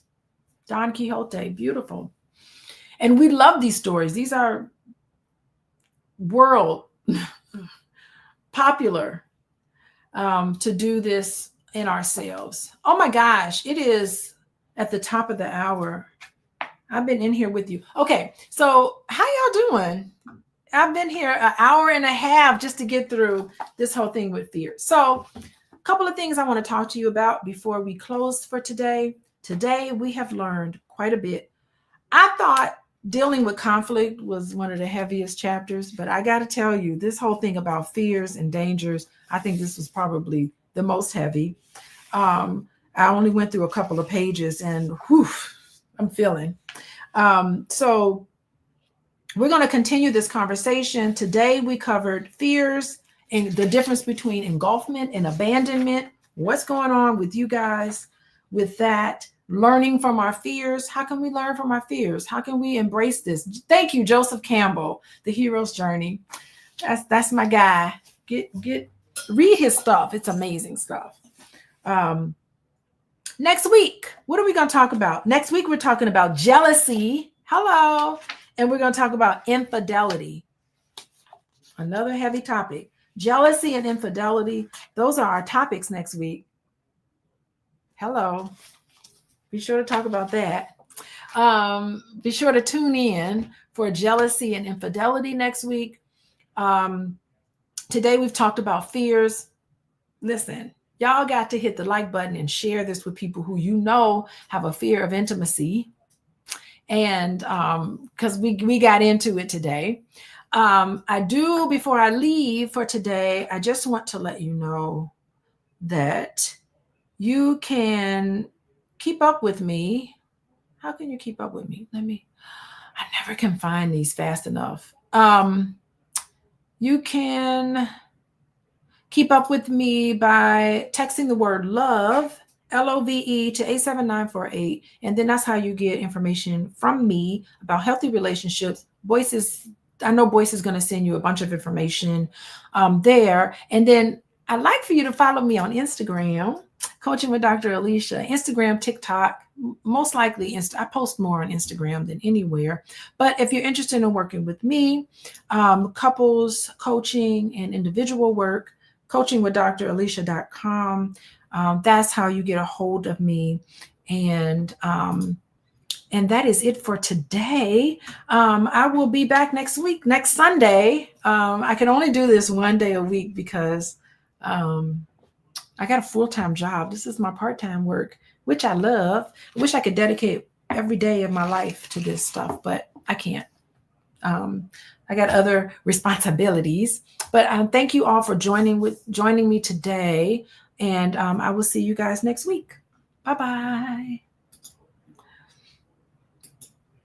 Don Quixote, beautiful. And we love these stories. These are world popular to do this in ourselves. Oh my gosh, it is at the top of the hour. I've been in here with you. Okay, so how y'all doing? I've been here an hour and a half just to get through this whole thing with fear. So a couple of things I want to talk to you about before we close for today. Today, we have learned quite a bit. I thought dealing with conflict was one of the heaviest chapters, but I got to tell you, this whole thing about fears and dangers, I think this was probably the most heavy. I only went through a couple of pages and whew, I'm feeling. So we're going to continue this conversation. Today, we covered fears and the difference between engulfment and abandonment. What's going on with you guys with that? Learning from our fears. How can we learn from our fears? How can we embrace this? Thank you, Joseph Campbell, The Hero's Journey. That's my guy. Read his stuff. It's amazing stuff. Next week, what are we going to talk about? Next week, we're talking about jealousy. Hello. And we're going to talk about infidelity. Another heavy topic. Jealousy and infidelity. Those are our topics next week. Hello. Be sure to talk about that. Be sure to tune in for jealousy and infidelity next week. Today, we've talked about fears. Listen, y'all got to hit the like button and share this with people who you know have a fear of intimacy. And because we got into it today. Before I leave for today, I just want to let you know that you can keep up with me. How can you keep up with me? I never can find these fast enough. You can keep up with me by texting the word love, LOVE, to 87948. And then that's how you get information from me about healthy relationships. I know Boyce is going to send you a bunch of information there. And then I'd like for you to follow me on Instagram, Coaching with Dr. Alicia, Instagram, TikTok, most likely. I post more on Instagram than anywhere. But if you're interested in working with me, couples coaching and individual work, coachingwithdralicia.com. That's how you get a hold of me. And that is it for today. I will be back next Sunday. I can only do this one day a week because I got a full-time job. This is my part-time work, which I love. I wish I could dedicate every day of my life to this stuff, but I can't. I got other responsibilities. But thank you all for joining me today. And I will see you guys next week. Bye-bye.